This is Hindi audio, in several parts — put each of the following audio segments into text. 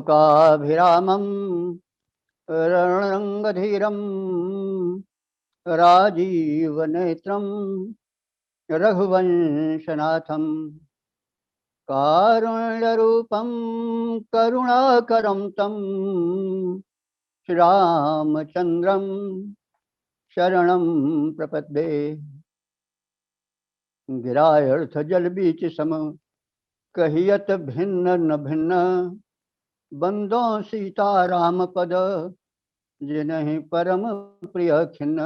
लोकाभिरामं रणरंगधीरं राजीवनेत्रं रघुवंशनाथं कारुण्यरूपं करुणाकरं तं श्रीरामचन्द्रं शरणं प्रपद्ये। गिरायर्थ जल बीच सम कहियत भिन्न न भिन्न, बंदो सीता राम पद जिन्हि परम प्रिय खिन्न।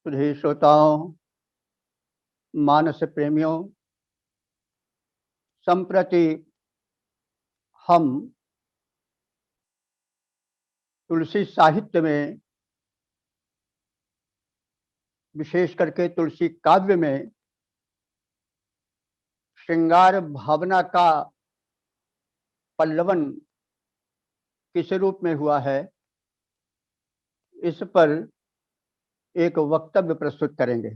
सुधी श्रोताओं, मानस प्रेमियों, संप्रति हम तुलसी साहित्य में, विशेष करके तुलसी काव्य में श्रृंगार भावना का पल्लवन किस रूप में हुआ है, इस पर एक वक्तव्य प्रस्तुत करेंगे।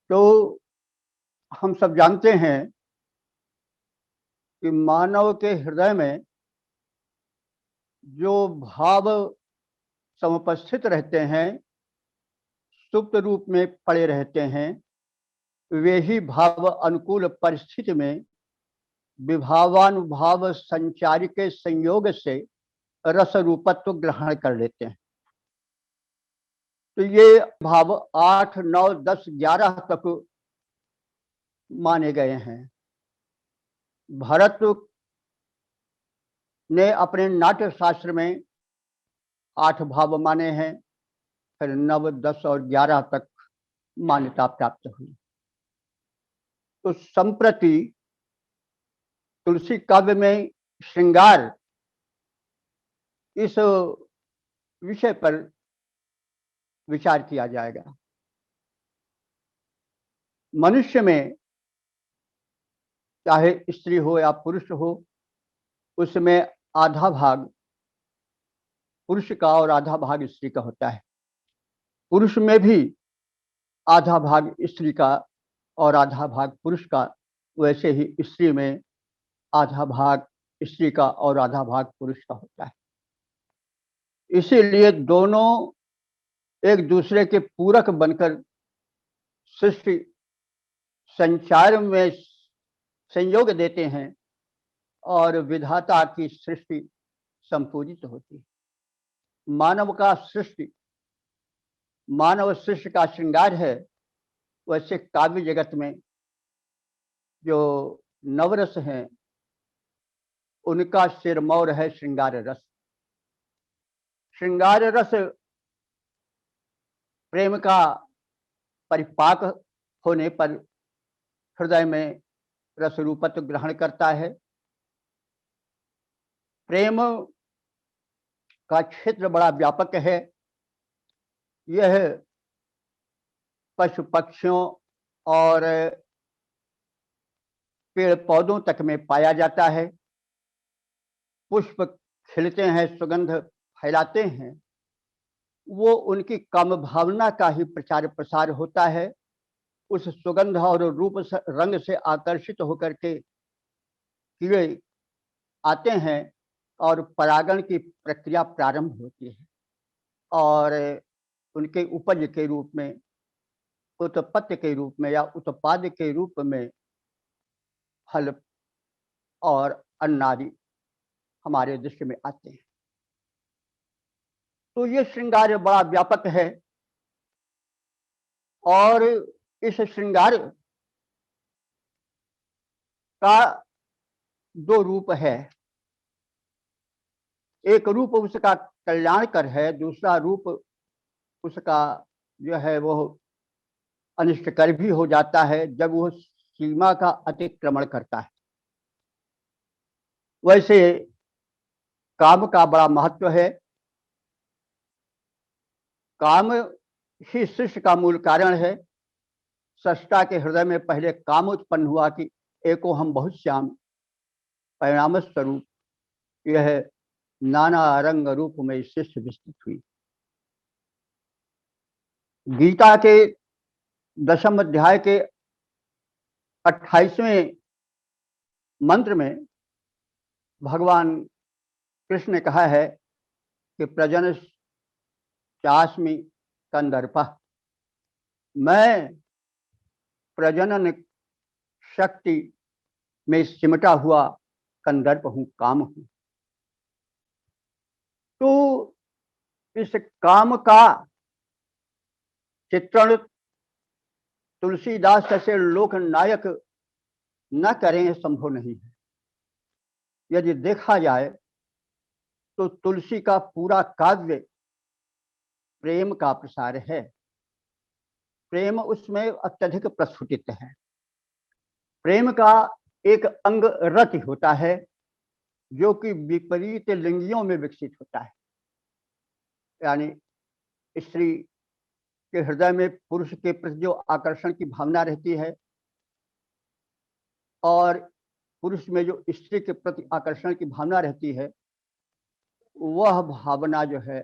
तो हम सब जानते हैं कि मानव के हृदय में जो भाव समुपस्थित रहते हैं, सुप्त रूप में पड़े रहते हैं, वे ही भाव अनुकूल परिस्थिति में विभावानुभाव संचारी के संयोग से रस रूपत्व ग्रहण कर लेते हैं। तो ये भाव 8, 9, 10, 11 तक माने गए हैं। भरत ने अपने नाट्य शास्त्र में 8 भाव माने हैं, फिर 9, 10 और 11 तक मान्यता प्राप्त हुई। तो संप्रति तुलसी काव्य में श्रृंगार, इस विषय पर विचार किया जाएगा। मनुष्य में चाहे स्त्री हो या पुरुष हो, उसमें आधा भाग पुरुष का और आधा भाग स्त्री का होता है। पुरुष में भी आधा भाग स्त्री का और आधा भाग पुरुष का, वैसे ही स्त्री में आधा भाग स्त्री का और आधा भाग पुरुष का होता है। इसीलिए दोनों एक दूसरे के पूरक बनकर सृष्टि संचार में संयोग देते हैं और विधाता की सृष्टि संपूजित होती है। मानव सृष्टि का श्रृंगार है। वैसे काव्य जगत में जो नवरस हैं, उनका सिरमौर है श्रृंगार रस। श्रृंगार रस प्रेम का परिपाक होने पर हृदय में रस रूपत्व ग्रहण करता है। प्रेम का क्षेत्र बड़ा व्यापक है। यह पशु पक्षियों और पेड़ पौधों तक में पाया जाता है। पुष्प खिलते हैं, सुगंध फैलाते हैं, वो उनकी काम भावना का ही प्रचार प्रसार होता है। उस सुगंध और रूप रंग से आकर्षित होकर के कीड़े आते हैं और परागण की प्रक्रिया प्रारंभ होती है और उनके उपज के रूप में, उत्पत्ति के रूप में या उत्पाद के रूप में फल और अन्न आदि हमारे दृश्य में आते हैं। तो ये श्रृंगार बड़ा व्यापक है और इस श्रृंगार का 2 रूप है। एक रूप उसका कल्याणकर है, दूसरा रूप उसका जो है वो अनिष्टकर भी हो जाता है जब वो सीमा का अतिक्रमण करता है। वैसे काम का बड़ा महत्व है। काम ही सृष्टि का मूल कारण है। सृष्टा के हृदय में पहले काम उत्पन्न हुआ कि एको हम बहुत श्याम, परिणाम स्वरूप यह नाना रंग रूप में सृष्टि विस्तृत हुई। गीता के 10वें अध्याय के 28वें मंत्र में भगवान कृष्ण ने कहा है कि प्रजन चास्मि कंदर्पः, मैं प्रजनन शक्ति में सिमटा हुआ कंदर्प हूं, काम हूं। तो इस काम का चित्रण तुलसीदास जैसे लोक नायक न करें, यह संभव नहीं है। यदि देखा जाए तो तुलसी का पूरा काव्य प्रेम का प्रसार है। प्रेम उसमें अत्यधिक प्रस्फुटित है। प्रेम का एक अंग रति होता है जो कि विपरीत लिंगियों में विकसित होता है। यानी स्त्री के हृदय में पुरुष के प्रति जो आकर्षण की भावना रहती है और पुरुष में जो स्त्री के प्रति आकर्षण की भावना रहती है, वह भावना जो है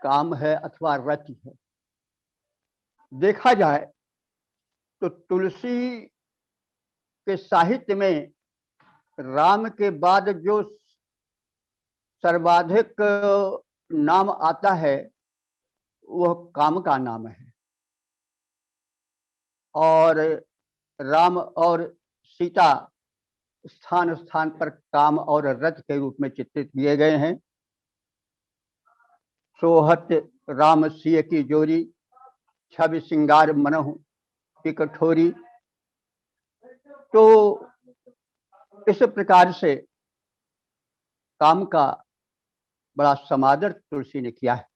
काम है अथवा रति है। देखा जाए तो तुलसी के साहित्य में राम के बाद जो सर्वाधिक नाम आता है वह काम का नाम है। और राम और सीता स्थान स्थान पर काम और रथ के रूप में चित्रित किए गए हैं। सोहत राम सिय की जोरी, छवि सिंगार मनहु की कठोरी। तो इस प्रकार से काम का बड़ा समादर तुलसी ने किया है।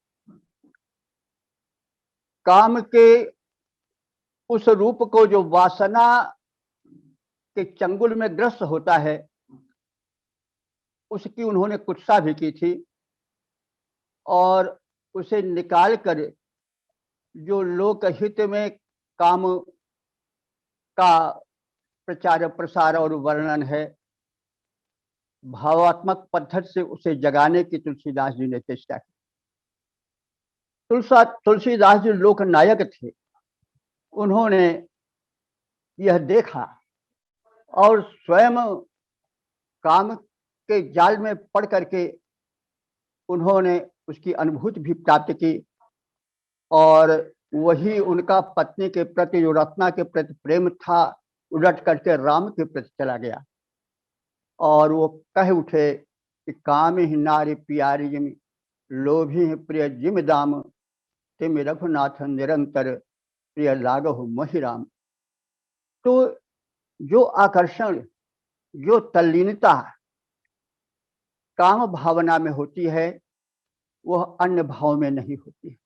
काम के उस रूप को जो वासना के चंगुल में ग्रस्त होता है, उसकी उन्होंने कुत्सा भी की थी और उसे निकाल कर जो लोकहित में काम का प्रचार प्रसार और वर्णन है, भावात्मक पद्धति से उसे जगाने की तुलसीदास जी ने चेष्टा की। तुलसीदास जी लोक नायक थे। उन्होंने यह देखा और स्वयं काम के जाल में पड़ करके उन्होंने उसकी अनुभूति भी प्राप्त की और वही उनका पत्नी के प्रति जो रत्ना के प्रति प्रेम था उलट करके राम के प्रति चला गया और वो कह उठे कि काम ही नारी प्यारी जिम, लोभी प्रिय जिम दाम, तिम रघुनाथ निरंतर प्रिय लागहु मोहि राम। तो जो आकर्षण, जो तल्लीनता काम भावना में होती है वह अन्य भाव में नहीं होती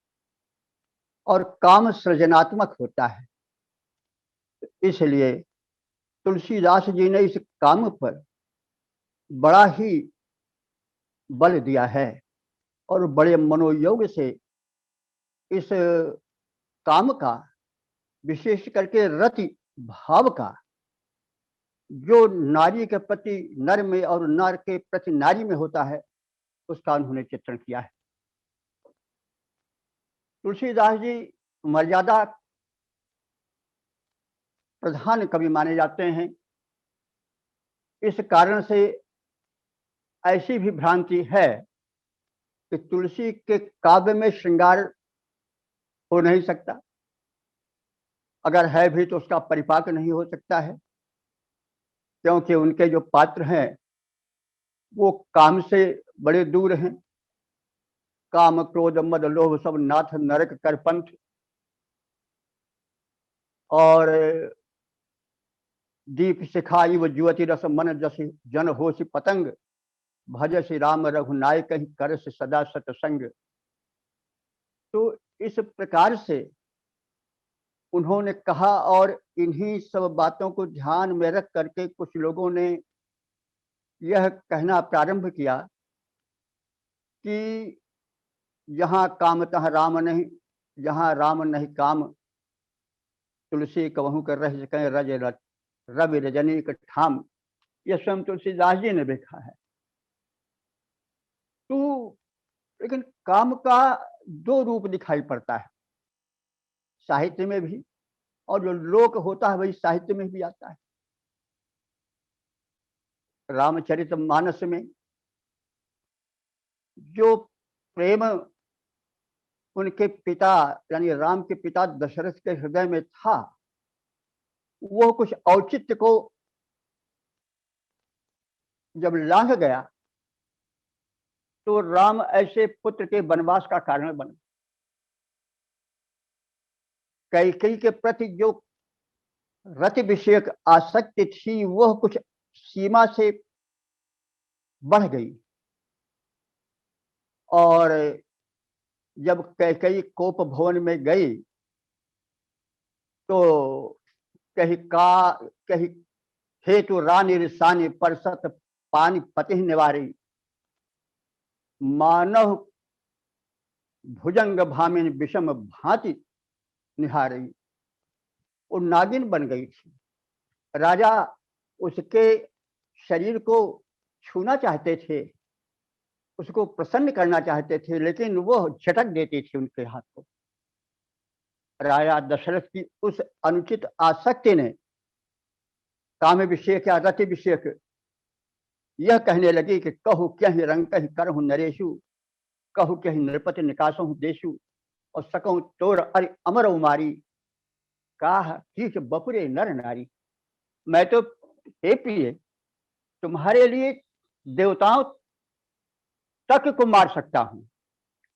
और काम सृजनात्मक होता है। इसलिए तुलसीदास जी ने इस काम पर बड़ा ही बल दिया है और बड़े मनोयोग से इस काम का, विशेष करके रति भाव का, जो नारी के प्रति नर में और नर के प्रति नारी में होता है, उसका उन्होंने चित्रण किया है। तुलसीदास जी मर्यादा प्रधान कवि माने जाते हैं। इस कारण से ऐसी भी भ्रांति है कि तुलसी के काव्य में श्रृंगार हो नहीं सकता, अगर है भी तो उसका परिपाक नहीं हो सकता है, क्योंकि उनके जो पात्र हैं वो काम से बड़े दूर हैं। काम क्रोध मद लोभ सब नाथ नरक कर पंथ, और दीप शिखा इव जुवती रस मन जस जन होसी पतंग, भज श्री राम रघुनाय कहीं कर से सदा सतसंग। तो इस प्रकार से उन्होंने कहा और इन्हीं सब बातों को ध्यान में रख करके कुछ लोगों ने यह कहना प्रारंभ किया कि जहाँ कामतः राम नहीं, जहाँ राम नहीं काम, तुलसी कहूँ कर रह सकें रज रज रवि रजनी का ठाम। यह स्वयं तुलसीदास जी ने लिखा है। तो लेकिन काम का दो रूप दिखाई पड़ता है साहित्य में भी और जो लोक होता है वही साहित्य में भी आता है। रामचरितमानस में जो प्रेम उनके पिता यानी राम के पिता दशरथ के हृदय में था, वो कुछ औचित्य को जब लांघ गया तो राम ऐसे पुत्र के वनवास का कारण बने। कैकेयी के प्रति जो रति विषयक आसक्ति थी वह कुछ सीमा से बढ़ गई, और जब कैकेयी कोप भवन में गई तो कही हेतु रानी रिसानी परसत पानी पति निवारी, मानव भुजंग भामिन विषम भांति निहारी। वो नागिन बन गई थी। राजा उसके शरीर को छूना चाहते थे, उसको प्रसन्न करना चाहते थे, लेकिन वो झटक देती थी उनके हाथ को। राजा दशरथ की उस अनुचित आसक्ति ने काम विषयक या रति विषयक यह कहने लगी कि कहु क्यहि रंग कहि करहु नरेशु, कहु क्यहि नृपति निकासहु देशु, और सकहु तोर अरि अमर उमारी, काह कीच बपुरे नर नारी। मैं तो हे प्रिय तुम्हारे लिए देवताओं तक को मार सकता हूं,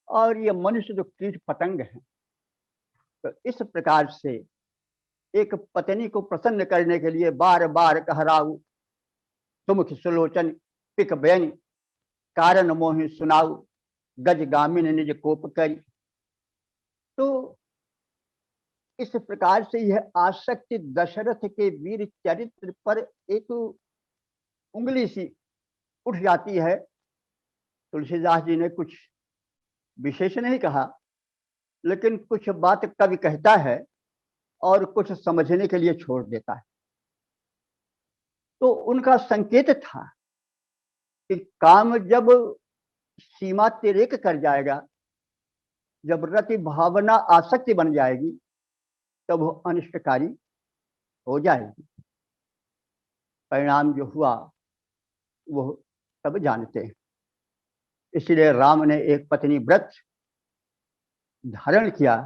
और ये मनुष्य जो कीट पतंग है। तो इस प्रकार से एक पत्नी को प्रसन्न करने के लिए बार बार कहराऊ, तुम सुलोचन पिक बैन कारण मोहि सुनाऊ, गज गामिन निज कोप करी। तो इस प्रकार से यह आसक्ति दशरथ के वीर चरित्र पर एक उंगली सी उठ जाती है। तुलसीदास जी ने कुछ विशेष नहीं कहा, लेकिन कुछ बात कवि कहता है और कुछ समझने के लिए छोड़ देता है। तो उनका संकेत था कि काम जब सीमा तिरेक कर जाएगा, जब रति भावना आसक्ति बन जाएगी, तब वो अनिष्टकारी हो जाएगी। परिणाम जो हुआ वो सब जानते हैं। इसलिए राम ने एक पत्नी व्रत धारण किया,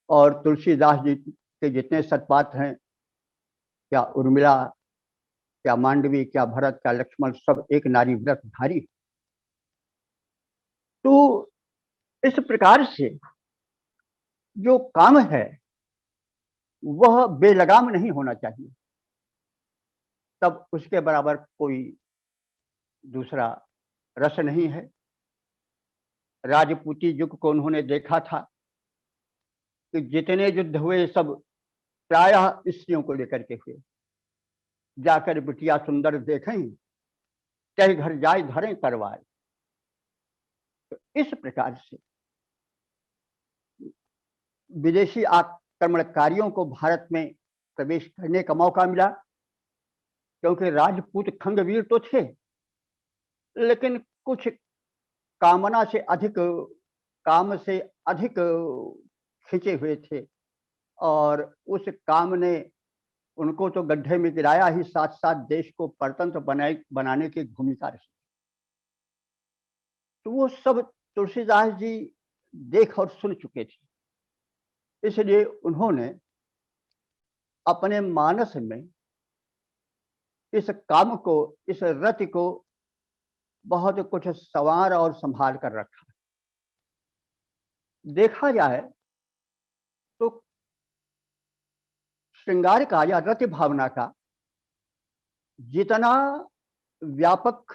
और तुलसीदास जी के जितने सतपात्र हैं, क्या उर्मिला, क्या मांडवी, क्या भरत, क्या लक्ष्मण, सब एक नारी व्रत धारी। तो इस प्रकार से जो काम है वह बेलगाम नहीं होना चाहिए, तब उसके बराबर कोई दूसरा रस नहीं है। राजपूती युग को उन्होंने देखा था कि जितने युद्ध हुए सब प्रायः स्त्रियों को लेकर के हुए। जाकर बिटिया सुंदर देखें, कई घर जाए धरें करवाए। तो इस प्रकार से विदेशी आक्रमणकारियों को भारत में प्रवेश करने का मौका मिला, क्योंकि राजपूत खंगवीर तो थे, लेकिन कुछ कामना से अधिक, काम से अधिक खिंचे हुए थे, और उस काम ने उनको तो गड्ढे में गिराया ही, साथ साथ देश को परतंत्र बनाने की भूमिका रही। तो वो सब तुलसीदास जी देख और सुन चुके थे। इसलिए उन्होंने अपने मानस में इस काम को, इस रति को बहुत कुछ संवार और संभाल कर रखा। देखा जाए तो श्रृंगार का या रति भावना का जितना व्यापक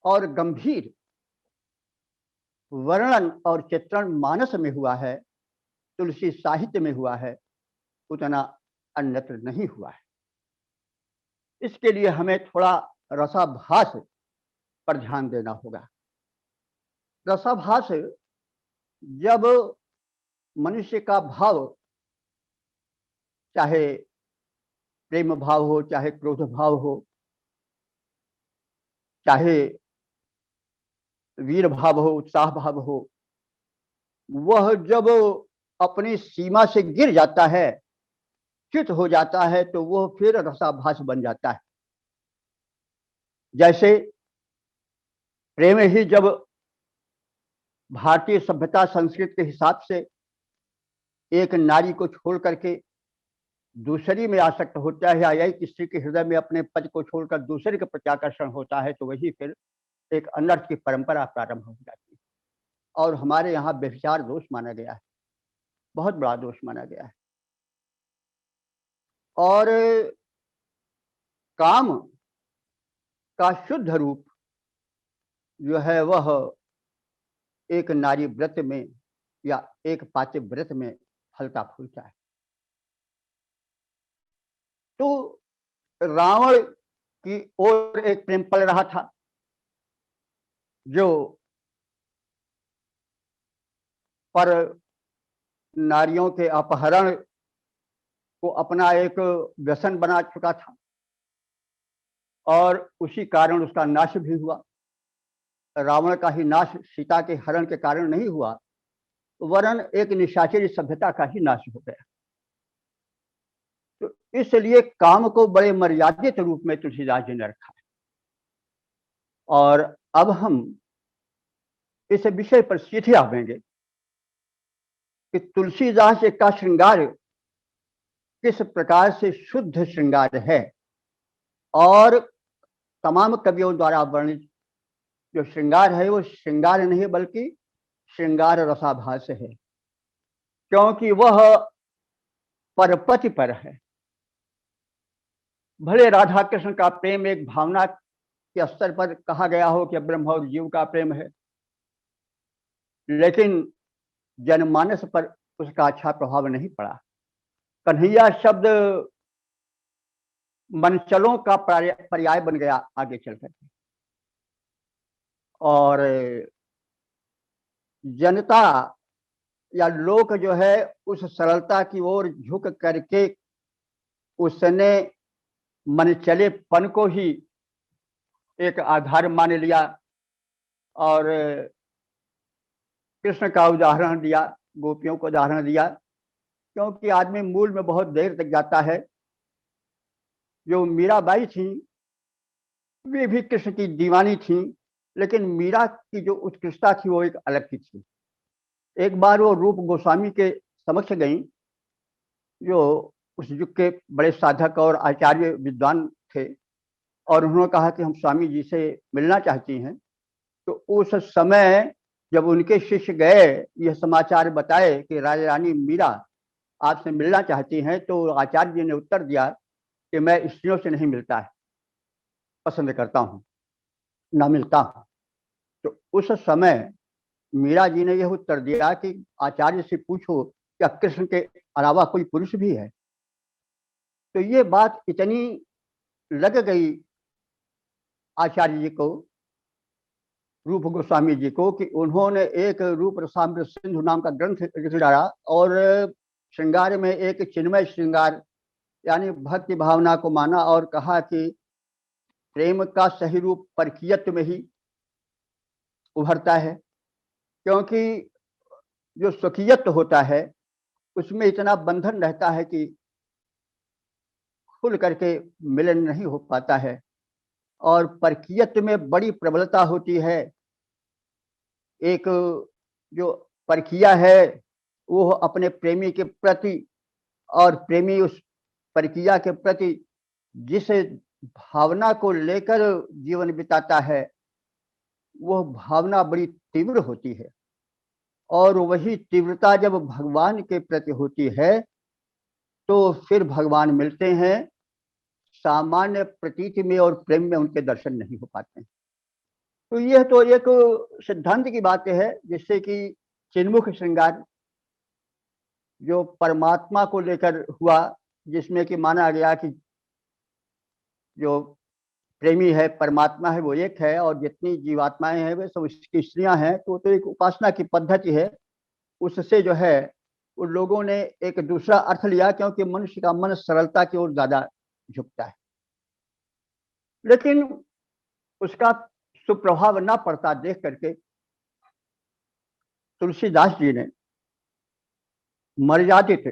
और गंभीर वर्णन और चित्रण मानस में हुआ है, तुलसी साहित्य में हुआ है, उतना अन्यत्र नहीं हुआ है। इसके लिए हमें थोड़ा रसाभास पर ध्यान देना होगा। रसाभास जब मनुष्य का भाव, चाहे प्रेम भाव हो, चाहे क्रोध भाव हो, चाहे वीर भाव हो, उत्साह भाव हो, वह जब अपनी सीमा से गिर जाता है चित हो जाता है तो वो फिर रसाभास बन जाता है। जैसे प्रेम ही जब भारतीय सभ्यता संस्कृति के हिसाब से एक नारी को छोड़ करके दूसरी में आसक्त होता है, या यही किसी के हृदय में अपने पति को छोड़कर दूसरे के प्रति आकर्षण होता है, तो वही फिर एक अनर्थ की परंपरा प्रारंभ हो जाती है। और हमारे यहाँ व्यभिचार दोष माना गया है, बहुत बड़ा दोष माना गया है। और काम का शुद्ध रूप जो है वह एक नारी व्रत में या एक पातिव व्रत में फलता फूलता है। तो रावण की ओर एक प्रेम पल रहा था, जो पर नारियों के अपहरण को अपना एक व्यसन बना चुका था, और उसी कारण उसका नाश भी हुआ। रावण का ही नाश सीता के हरण के कारण नहीं हुआ, वरन एक निशाचरी सभ्यता का ही नाश हो गया। तो इसलिए काम को बड़े मर्यादित रूप में तुलसीदास जी ने रखा है। और अब हम इस विषय पर सीधे आवेंगे कि तुलसीदास जी का श्रृंगार किस प्रकार से शुद्ध श्रृंगार है, और तमाम कवियों द्वारा वर्णित जो श्रृंगार है वो श्रृंगार नहीं बल्कि श्रृंगार रसाभास है, क्योंकि वह परपति पर है। भले राधा कृष्ण का प्रेम एक भावना के स्तर पर कहा गया हो कि ब्रह्म और जीव का प्रेम है, लेकिन जनमानस पर उसका अच्छा प्रभाव नहीं पड़ा। कन्हैया शब्द मनचलों का पर्याय बन गया आगे चल करके, और जनता या लोग जो है उस सरलता की ओर झुक करके उसने मनचलेपन को ही एक आधार मान लिया, और कृष्ण का उदाहरण दिया, गोपियों को उदाहरण दिया, क्योंकि आदमी मूल में बहुत देर तक जाता है। जो मीराबाई थी वे भी कृष्ण की दीवानी थी, लेकिन मीरा की जो उत्कृष्टता थी वो एक अलग की थी। एक बार वो रूप गोस्वामी के समक्ष गई, जो उस युग के बड़े साधक और आचार्य विद्वान थे, और उन्होंने कहा कि हम स्वामी जी से मिलना चाहती हैं। तो उस समय जब उनके शिष्य गए यह समाचार बताए कि राजा रानी मीरा आपसे मिलना चाहती हैं, तो आचार्य जी ने उत्तर दिया कि मैं स्त्रियों से नहीं मिलता है, पसंद करता हूँ, ना मिलता हूँ। तो उस समय मीरा जी ने यह उत्तर दिया कि आचार्य से पूछो क्या कृष्ण के अलावा कोई पुरुष भी है। तो ये बात इतनी लग गई आचार्य जी को, रूप गोस्वामी जी को, कि उन्होंने एक रूप रसामृत सिंधु नाम का ग्रंथ लिख डाला, और श्रृंगार में एक चिन्मय श्रृंगार यानी भक्ति भावना को माना, और कहा कि प्रेम का सही रूप परकीयत्व में ही उभरता है, क्योंकि जो स्वकीयत्व होता है उसमें इतना बंधन रहता है कि खुल करके मिलन नहीं हो पाता है, और परकीयत्व में बड़ी प्रबलता होती है। एक जो परकिया है वो अपने प्रेमी के प्रति, और प्रेमी उस परकिया के प्रति जिस भावना को लेकर जीवन बिताता है वह भावना बड़ी तीव्र होती है, और वही तीव्रता जब भगवान के प्रति होती है तो फिर भगवान मिलते हैं, सामान्य प्रतीति में और प्रेम में उनके दर्शन नहीं हो पाते हैं। तो यह तो एक सिद्धांत की बात है, जिससे कि चिन्मुख श्रृंगार जो परमात्मा को लेकर हुआ, जिसमें कि माना गया कि जो प्रेमी है परमात्मा है वो एक है, और जितनी जीवात्माएं हैं वे सब उसकी स्त्रियां हैं। तो एक उपासना की पद्धति है, उससे जो है उन लोगों ने एक दूसरा अर्थ लिया, क्योंकि मनुष्य का मन सरलता की ओर ज्यादा झुकता है। लेकिन उसका सुप्रभाव न पड़ता देख करके तुलसीदास जी ने मर्यादित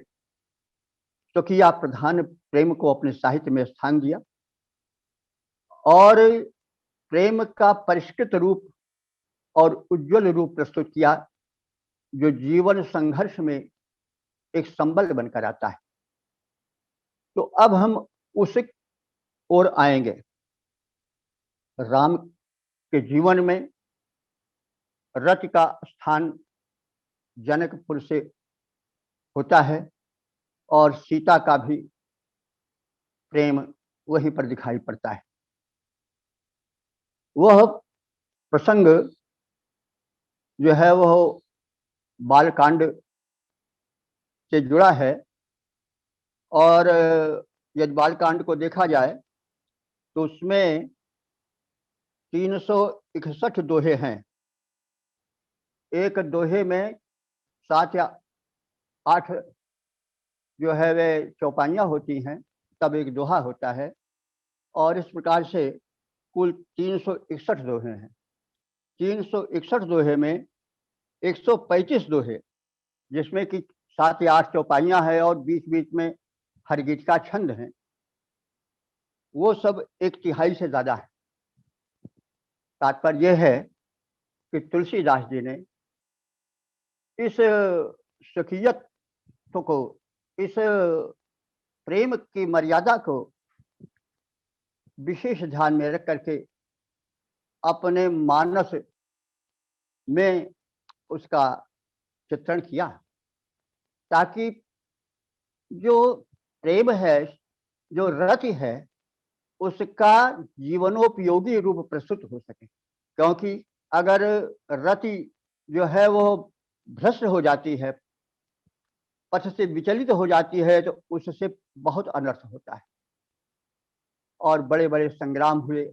स्वकीय प्रधान प्रेम को अपने साहित्य में स्थान दिया और प्रेम का परिष्कृत रूप और उज्जवल रूप प्रस्तुत किया, जो जीवन संघर्ष में एक संबल बनकर आता है। तो अब हम उस ओर आएंगे। राम के जीवन में रति का स्थान जनकपुर से होता है और सीता का भी प्रेम वहीं पर दिखाई पड़ता है। वह प्रसंग जो है वह बालकांड से जुड़ा है और यदि बालकांड को देखा जाए तो उसमें 361 दोहे हैं। एक दोहे में 7 या 8 जो है वे चौपाइयाँ होती हैं, तब एक दोहा होता है और इस प्रकार से कुल 361 दोहे हैं। 361 दोहे में 135 दोहे, जिसमें कि 7 या 8 चौपाइयाँ हैं और बीच बीच में हर गीत का छंद है, वो सब 1/3 से ज्यादा है। तात्पर्य यह है कि तुलसीदास जी ने इस स्वकीयत्व को, इस प्रेम की मर्यादा को विशेष ध्यान में रख करके अपने मानस में उसका चित्रण किया, ताकि जो प्रेम है, जो रति है, उसका जीवनोपयोगी रूप प्रस्तुत हो सके। क्योंकि अगर रति जो है वो भ्रष्ट हो जाती है, पथ से विचलित हो जाती है, तो उससे बहुत अनर्थ होता है और बड़े बड़े संग्राम हुए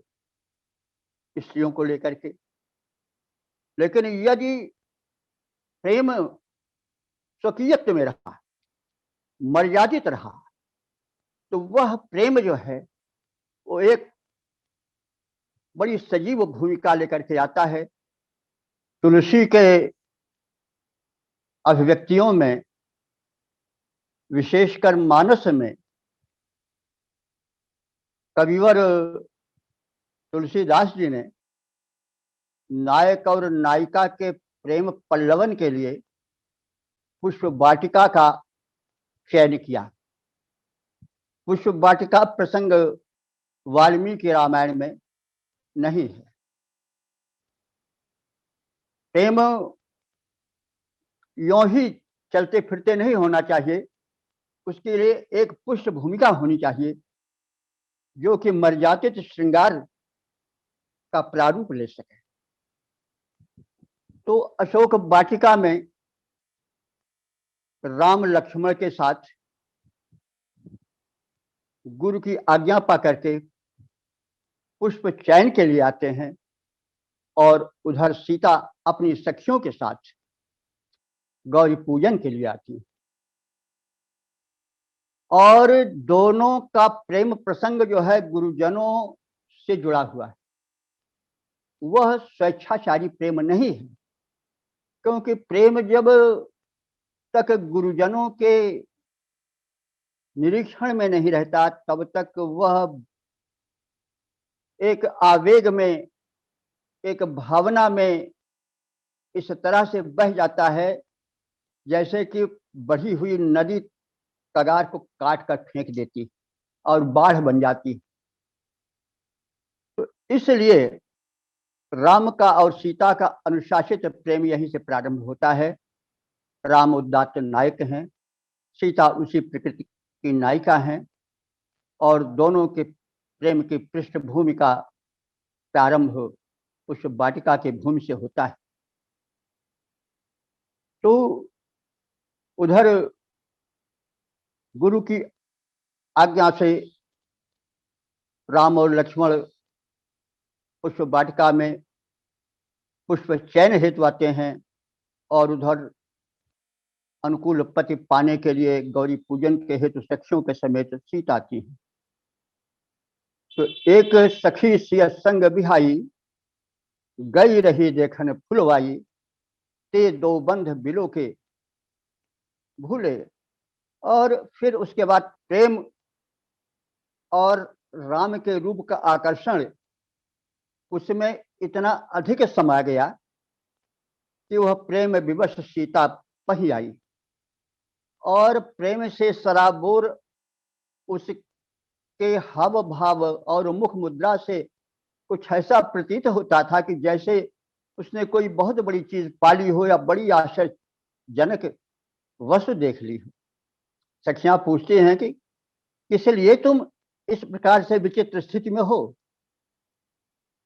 स्त्रियों को लेकर के। लेकिन यदि प्रेम स्वकीयत्व में रहा, मर्यादित रहा, तो वह प्रेम जो है वो एक बड़ी सजीव भूमिका लेकर के आता है। तुलसी के अभिव्यक्तियों में, विशेषकर मानस में, कविवर तुलसीदास जी ने नायक और नायिका के प्रेम पल्लवन के लिए पुष्प वाटिका का चयन किया। पुष्प वाटिका प्रसंग वाल्मीकि रामायण में नहीं है। प्रेम यों ही चलते फिरते नहीं होना चाहिए, उसके लिए एक पुष्प भूमिका होनी चाहिए जो कि मर्यादित श्रृंगार का प्रारूप ले सके। तो अशोक वाटिका में राम लक्ष्मण के साथ गुरु की आज्ञा पा करके पुष्प चयन के लिए आते हैं और उधर सीता अपनी सखियों के साथ गौरी पूजन के लिए आती है। और दोनों का प्रेम प्रसंग जो है गुरुजनों से जुड़ा हुआ है। वह स्वेच्छाचारी प्रेम नहीं है, क्योंकि प्रेम जब तक गुरुजनों के निरीक्षण में नहीं रहता, तब तक वह एक आवेग में, एक भावना में इस तरह से बह जाता है जैसे कि बढ़ी हुई नदी कगार को काट कर फेंक देती और बाढ़ बन जाती। तो इसलिए राम का और सीता का अनुशासित प्रेम यहीं से प्रारंभ होता है। राम उदात्त नायक हैं, सीता उसी प्रकृति की नायिका हैं और दोनों के प्रेम की पृष्ठभूमि का प्रारंभ उस वाटिका के भूमि से होता है। तो उधर गुरु की आज्ञा से राम और लक्ष्मण उस वाटिका में पुष्प चयन हेतु आते हैं और उधर अनुकूल पति पाने के लिए गौरी पूजन के हेतु सखियों के समेत सीता आती है। तो एक सखी सिय संग बिहाई, गई रही देखन फुलवाई, ते दो बंध बिलो के भूले और फिर उसके बाद प्रेम और राम के रूप का आकर्षण उसमें इतना अधिक समा गया कि वह प्रेम विवश सीता पही आई और प्रेम से सराबोर उसके हाव भाव और मुख मुद्रा से कुछ ऐसा प्रतीत होता था कि जैसे उसने कोई बहुत बड़ी चीज पाली हो या बड़ी आश्चर्यजनक वस्तु देख ली हो। सखियां पूछती हैं कि किस लिए तुम इस प्रकार से विचित्र स्थिति में हो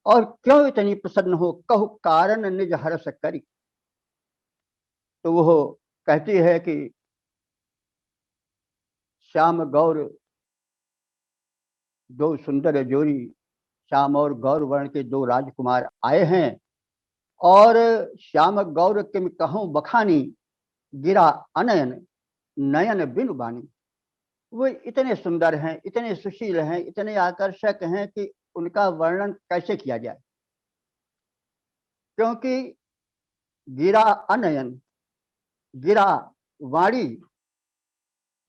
और क्यों इतनी प्रसन्न हो, कहु कारण निज हर्ष करी। तो वो कहती है कि श्याम गौर दो सुंदर जोड़ी, श्याम और गौर वर्ण के दो राजकुमार आए हैं और श्याम गौर किम कहूं बखानी, गिरा अनयन नयन बिनु बानी। वो इतने सुंदर हैं, इतने सुशील हैं, इतने आकर्षक हैं कि उनका वर्णन कैसे किया जाए। क्योंकि गिरा अनयन, गिरा वाणी,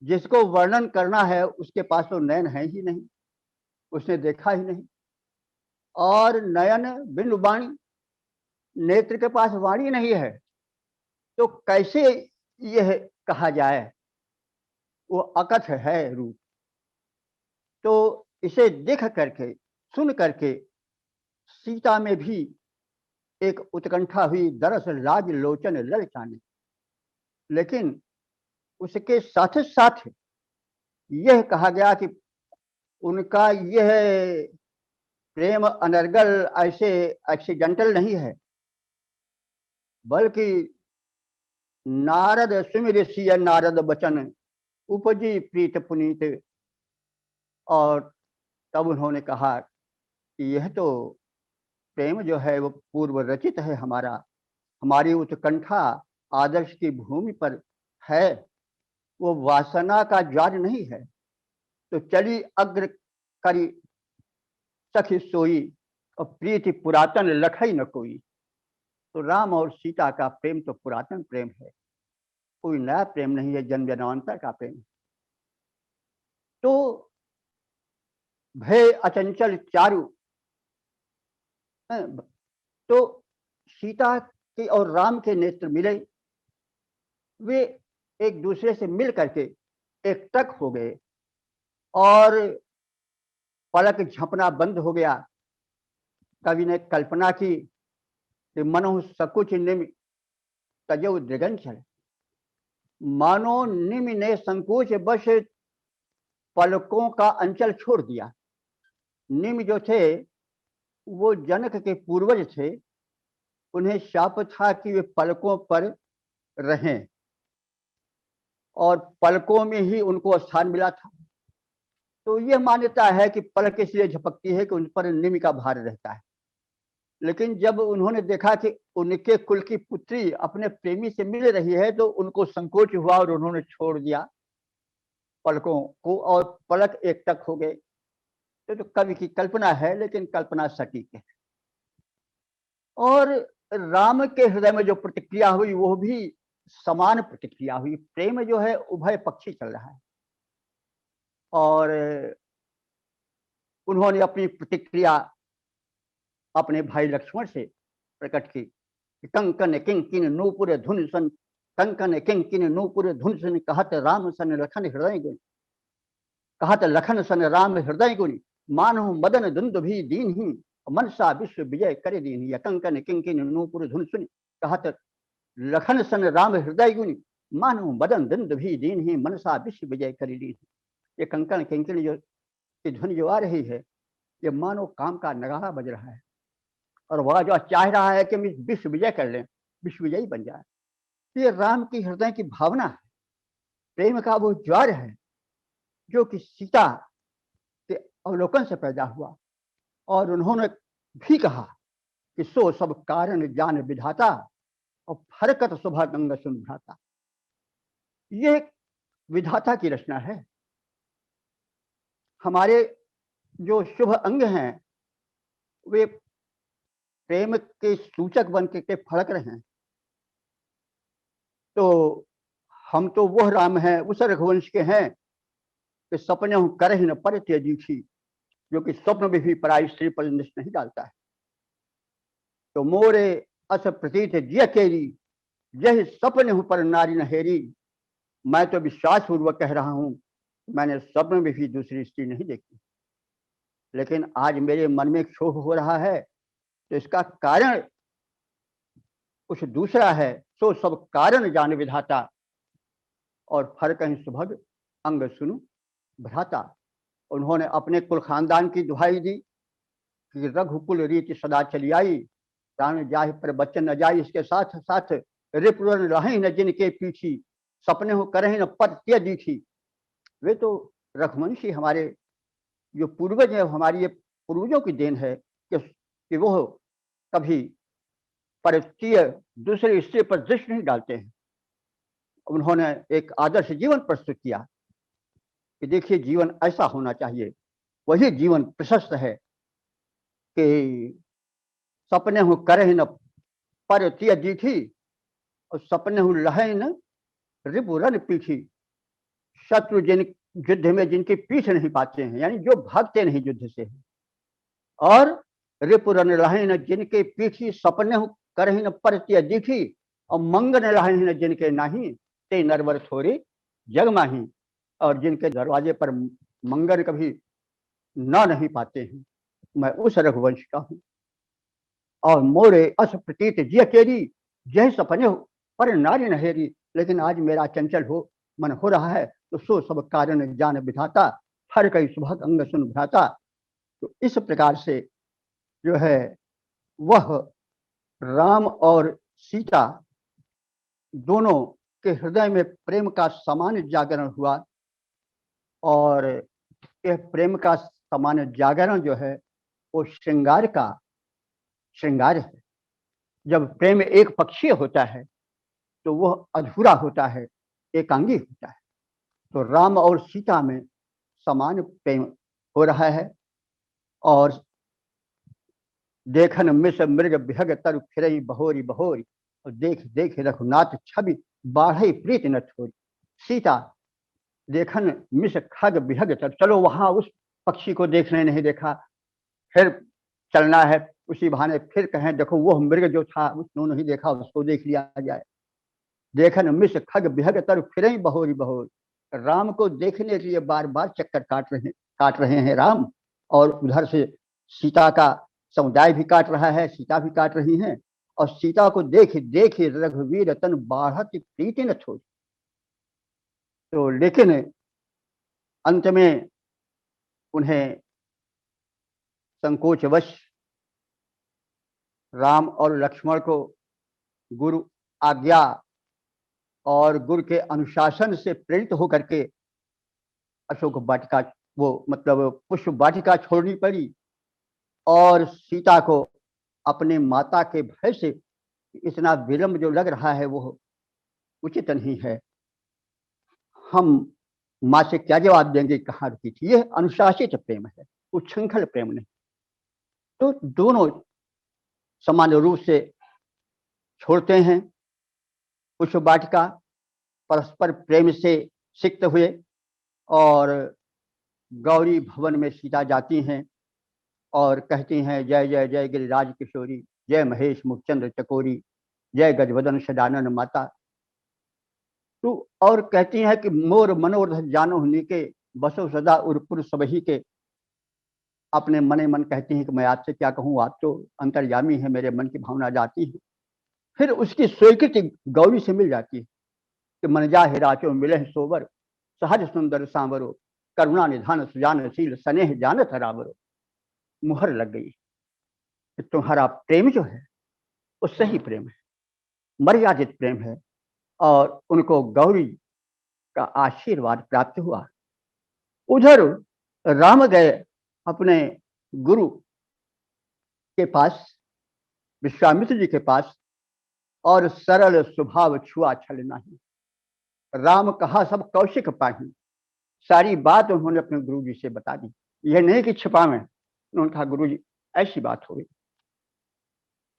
जिसको वर्णन करना है उसके पास तो नयन है ही नहीं, उसने देखा ही नहीं। और नयन बिनु वाणी, नेत्र के पास वाणी नहीं है, तो कैसे यह कहा जाए, वो अकथ है रूप। तो इसे देख करके सुन करके सीता में भी एक उत्कंठा हुई, दरअसल लाज लोचन ललचाने। लेकिन उसके साथ साथ यह कहा गया कि उनका यह प्रेम अनर्गल ऐसे एक्सीडेंटल नहीं है, बल्कि नारद सुमिर सिय नारद बचन, उपजी प्रीत पुनीत। और तब उन्होंने कहा कि यह तो प्रेम जो है वो पूर्व रचित है, हमारी उत्कंठा आदर्श की भूमि पर है, वो वासना का ज्वार नहीं है। तो चली अग्र करी सखी सोई, और प्रीति पुरातन लखई न कोई। तो राम और सीता का प्रेम तो पुरातन प्रेम है, कोई नया प्रेम नहीं है, जन्म जन्मांतर का प्रेम। तो भय अचंचल चारु, तो सीता के और राम के नेत्र मिले, वे एक दूसरे से मिल करके एक टक हो गए और पलक झपना बंद हो गया। कवि ने कल्पना की कि मनो सकुच निम तजो दृगंचल, मानो निम ने संकोच बश पलकों का अंचल छोड़ दिया। निम जो थे वो जनक के पूर्वज थे, उन्हें शाप था कि वे पलकों पर रहें और पलकों में ही उनको स्थान मिला था। तो यह मान्यता है कि पलक इसलिए झपकती है कि उन पर निम का भार रहता है। लेकिन जब उन्होंने देखा कि उनके कुल की पुत्री अपने प्रेमी से मिल रही है, तो उनको संकोच हुआ और उन्होंने छोड़ दिया पलकों को और पलक एक तक हो गए। तो कवि की कल्पना है, लेकिन कल्पना सटीक है। और राम के हृदय में जो प्रतिक्रिया हुई वो भी समान प्रतिक्रिया हुई। प्रेम जो है उभय पक्षी चल रहा है और उन्होंने अपनी प्रतिक्रिया अपने भाई लक्ष्मण से प्रकट की। कंकन किंकिन नूपुर धुन सन, कंकन किंकिन नूपुर धुन सन, कहत राम सन लखन हृदय गुण, कहत लखन सन राम हृदय गुण, मानो मदन दुंद भी दीन ही, मनसा विश्व विजय करे दीन ही। कंकन किंकिन नूपुर धुन सुन, कहत लखन सन राम हृदय गुण, मानो मदन दुंद भी दीन ही, मनसा विश्व विजय करे दीन। ये कंकन किंकिन जो की ध्वनि जो आ रही है, ये मानो काम का नगाड़ा बज रहा है और वह जो चाह रहा है कि हम विश्व विजय कर लें, विश्व विजयी बन जाए। ये राम की हृदय की भावना है, प्रेम का वो ज्वार है जो कि सीता के अवलोकन से पैदा हुआ। और उन्होंने भी कहा कि सो सब कारण जान विधाता, और फरकत सुबह गंगा सुन भ्राता। ये विधाता की रचना है। हमारे जो शुभ अंग हैं वे प्रेम के सूचक बन के फड़क रहे हैं। तो हम तो वह राम हैं, उस रघुवंश के हैं कि सपने हूं कर ही न पर दीखी, जो कि स्वप्न में भी पराई स्त्री पर निष्ठ नहीं डालता है। तो मोरे अस प्रतीत जिय केरी, यही सपने हूं पर नारी नहेरी। मैं तो विश्वास पूर्वक कह रहा हूं, मैंने स्वप्न में भी दूसरी स्त्री नहीं देखी, लेकिन आज मेरे मन में क्षोभ हो रहा है, तो इसका कारण कुछ दूसरा है। सो सब कारण जान विधाता, और फर कहीं सुभग अंग सुनु भ्राता। उन्होंने अपने कुल खानदान की दुहाई दी कि रघुकुल रीति सदा चली आई, प्राण जाहि पर बच्चन न जाई। इसके साथ साथ रिपुरन रहे न जिनके पीछी, सपने हो करे न पत्य दीखी। वे तो रघुवंशी हमारे जो पूर्वज है, हमारी ये पूर्वजों की देन है कि वो कभी परकीय दूसरे स्त्री पर दृष्टि नहीं डालते हैं। उन्होंने एक आदर्श जीवन प्रस्तुत किया कि देखिए जीवन ऐसा होना चाहिए, वही जीवन प्रशस्त है कि सपने हूं करे न पर तिय दीखी, और सपने हूं लहे न रिपुरन पीछी। शत्रु जिन युद्ध में जिनकी पीठ नहीं पाते हैं, यानी जो भागते नहीं युद्ध से, और रिपुरन लहे न जिनके पीछी, सपने हूं करे न पर तिय दीखी। और मंगन लहे न जिनके नाही, ते नरवर थोड़े जग माही। और जिनके दरवाजे पर मंगन कभी ना नहीं पाते हैं, मैं उस रघुवंश का हूं। और मोरे अस प्रतीत जिय केरी, यह सपने हो पर नारी नहेरी। लेकिन आज मेरा चंचल हो मन हो रहा है, तो सो सब कारण जान विधाता, हर कई सुभग अंग सुन भ्राता। तो इस प्रकार से जो है वह राम और सीता दोनों के हृदय में प्रेम का समान जागरण हुआ, और यह प्रेम का समान जागरण जो है वो श्रृंगार है। जब प्रेम एक पक्षीय होता है तो वह अधूरा होता है, एकांगी होता है। तो राम और सीता में समान प्रेम हो रहा है। और देखन मिस मृग बिहग तरु फिरई बहोरी बहोरी, और देख देख रघुनाथ छवि बाढ़ई प्रीत न छोरी। सीता देखन मिस खग बिहग तर, चलो वहां उस पक्षी को देखने नहीं देखा, फिर चलना है उसी बहाने, फिर कहें देखो वो मृग जो था उसने नहीं देखा, उसको देख लिया जाए। देखन मिस खग बिहग तरु फिरई बहोरी बहोरी, राम को देखने के लिए बार बार चक्कर काट रहे हैं राम, और उधर से सीता का समुदाय भी काट रहा है, सीता भी काट रही हैं। और सीता को देख देख रघुवीर तन बाढ़त प्रीति न छोड़ी। तो लेकिन अंत में उन्हें संकोचवश राम और लक्ष्मण को गुरु आज्ञा और गुरु के अनुशासन से प्रेरित होकर के अशोक वाटिका, वो मतलब पुष्प वाटिका छोड़नी पड़ी। और सीता को अपने माता के भय से इतना विलंब जो लग रहा है वो उचित नहीं है, हम माँ से क्या जवाब देंगे, कहाँ रुकी थी। यह अनुशासित प्रेम है, उच्छृंखल प्रेम नहीं। तो दोनों समान रूप से छोड़ते हैं पुष्प वाटिका, परस्पर प्रेम से सिक्त हुए, और गौरी भवन में सीता जाती हैं और कहती हैं जय जय जय गिरिराज किशोरी, जय महेश मुखचंद्र चकोरी, जय गजवदन सदानन माता। तो और कहती हैं कि मोर मनोरथ जानो के, बसो सदा उर्पुर सबही के। अपने मने मन कहती हैं कि मैं आपसे क्या कहूँ, आप तो अंतर्यामी है, मेरे मन की भावना जाती है। फिर उसकी स्वीकृति गौरी से मिल जाती है कि मन जा हिराचो मिले सोवर, सहज सुंदर सांवरो, करुणा निधान सुजानशील, स्नेह जानत रावरो। मुहर लग गई कि तुम्हारा प्रेम जो है वो सही प्रेम है, मर्यादित प्रेम है। और उनको गौरी का आशीर्वाद प्राप्त हुआ। उधर राम गए अपने गुरु के पास, विश्वामित्र जी के पास, और सरल स्वभाव छुआ छल नहीं। राम कहा सब कौशिक पाही, सारी बात उन्होंने अपने गुरु जी से बता दी। यह नहीं कि छिपावें, उन्होंने कहा गुरु जी ऐसी बात हो गई।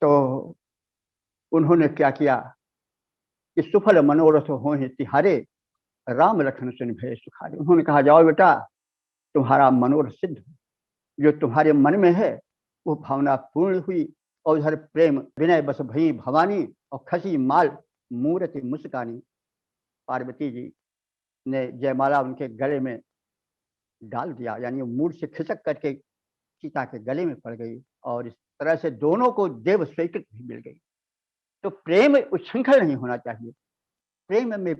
तो उन्होंने क्या किया, कि सुफल मनोरथ होहि तिहारे, राम लखन सुन भय सुखारे। उन्होंने कहा जाओ बेटा, तुम्हारा मनोरथ सिद्ध, जो तुम्हारे मन में है वो भावना पूर्ण हुई। और उधर प्रेम विनय बस भई भवानी, और खसी माल मूर्ति मुस्कानी। पार्वती जी ने जयमाला उनके गले में डाल दिया, यानी मूड से खिसक करके सीता के गले में पड़ गई, और इस तरह से दोनों को देव स्वीकृति भी मिल गई। तो प्रेम उच्छृंखल नहीं होना चाहिए, प्रेम में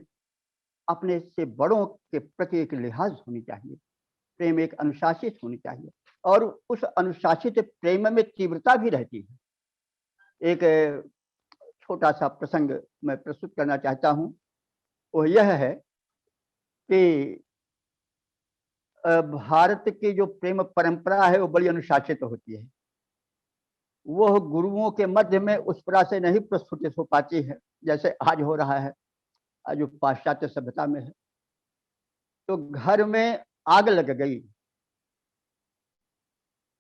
अपने से बड़ों के प्रति एक लिहाज होनी चाहिए, प्रेम एक अनुशासित होनी चाहिए, और उस अनुशासित प्रेम में तीव्रता भी रहती है। एक छोटा सा प्रसंग मैं प्रस्तुत करना चाहता हूँ, वो यह है कि भारत की जो प्रेम परंपरा है वो बड़ी अनुशासित होती है। वो गुरुओं के मध्य में उस तरह से नहीं प्रस्फुटित हो पाती है जैसे आज हो रहा है, आज जो पाश्चात्य सभ्यता में है। तो घर में आग लग गई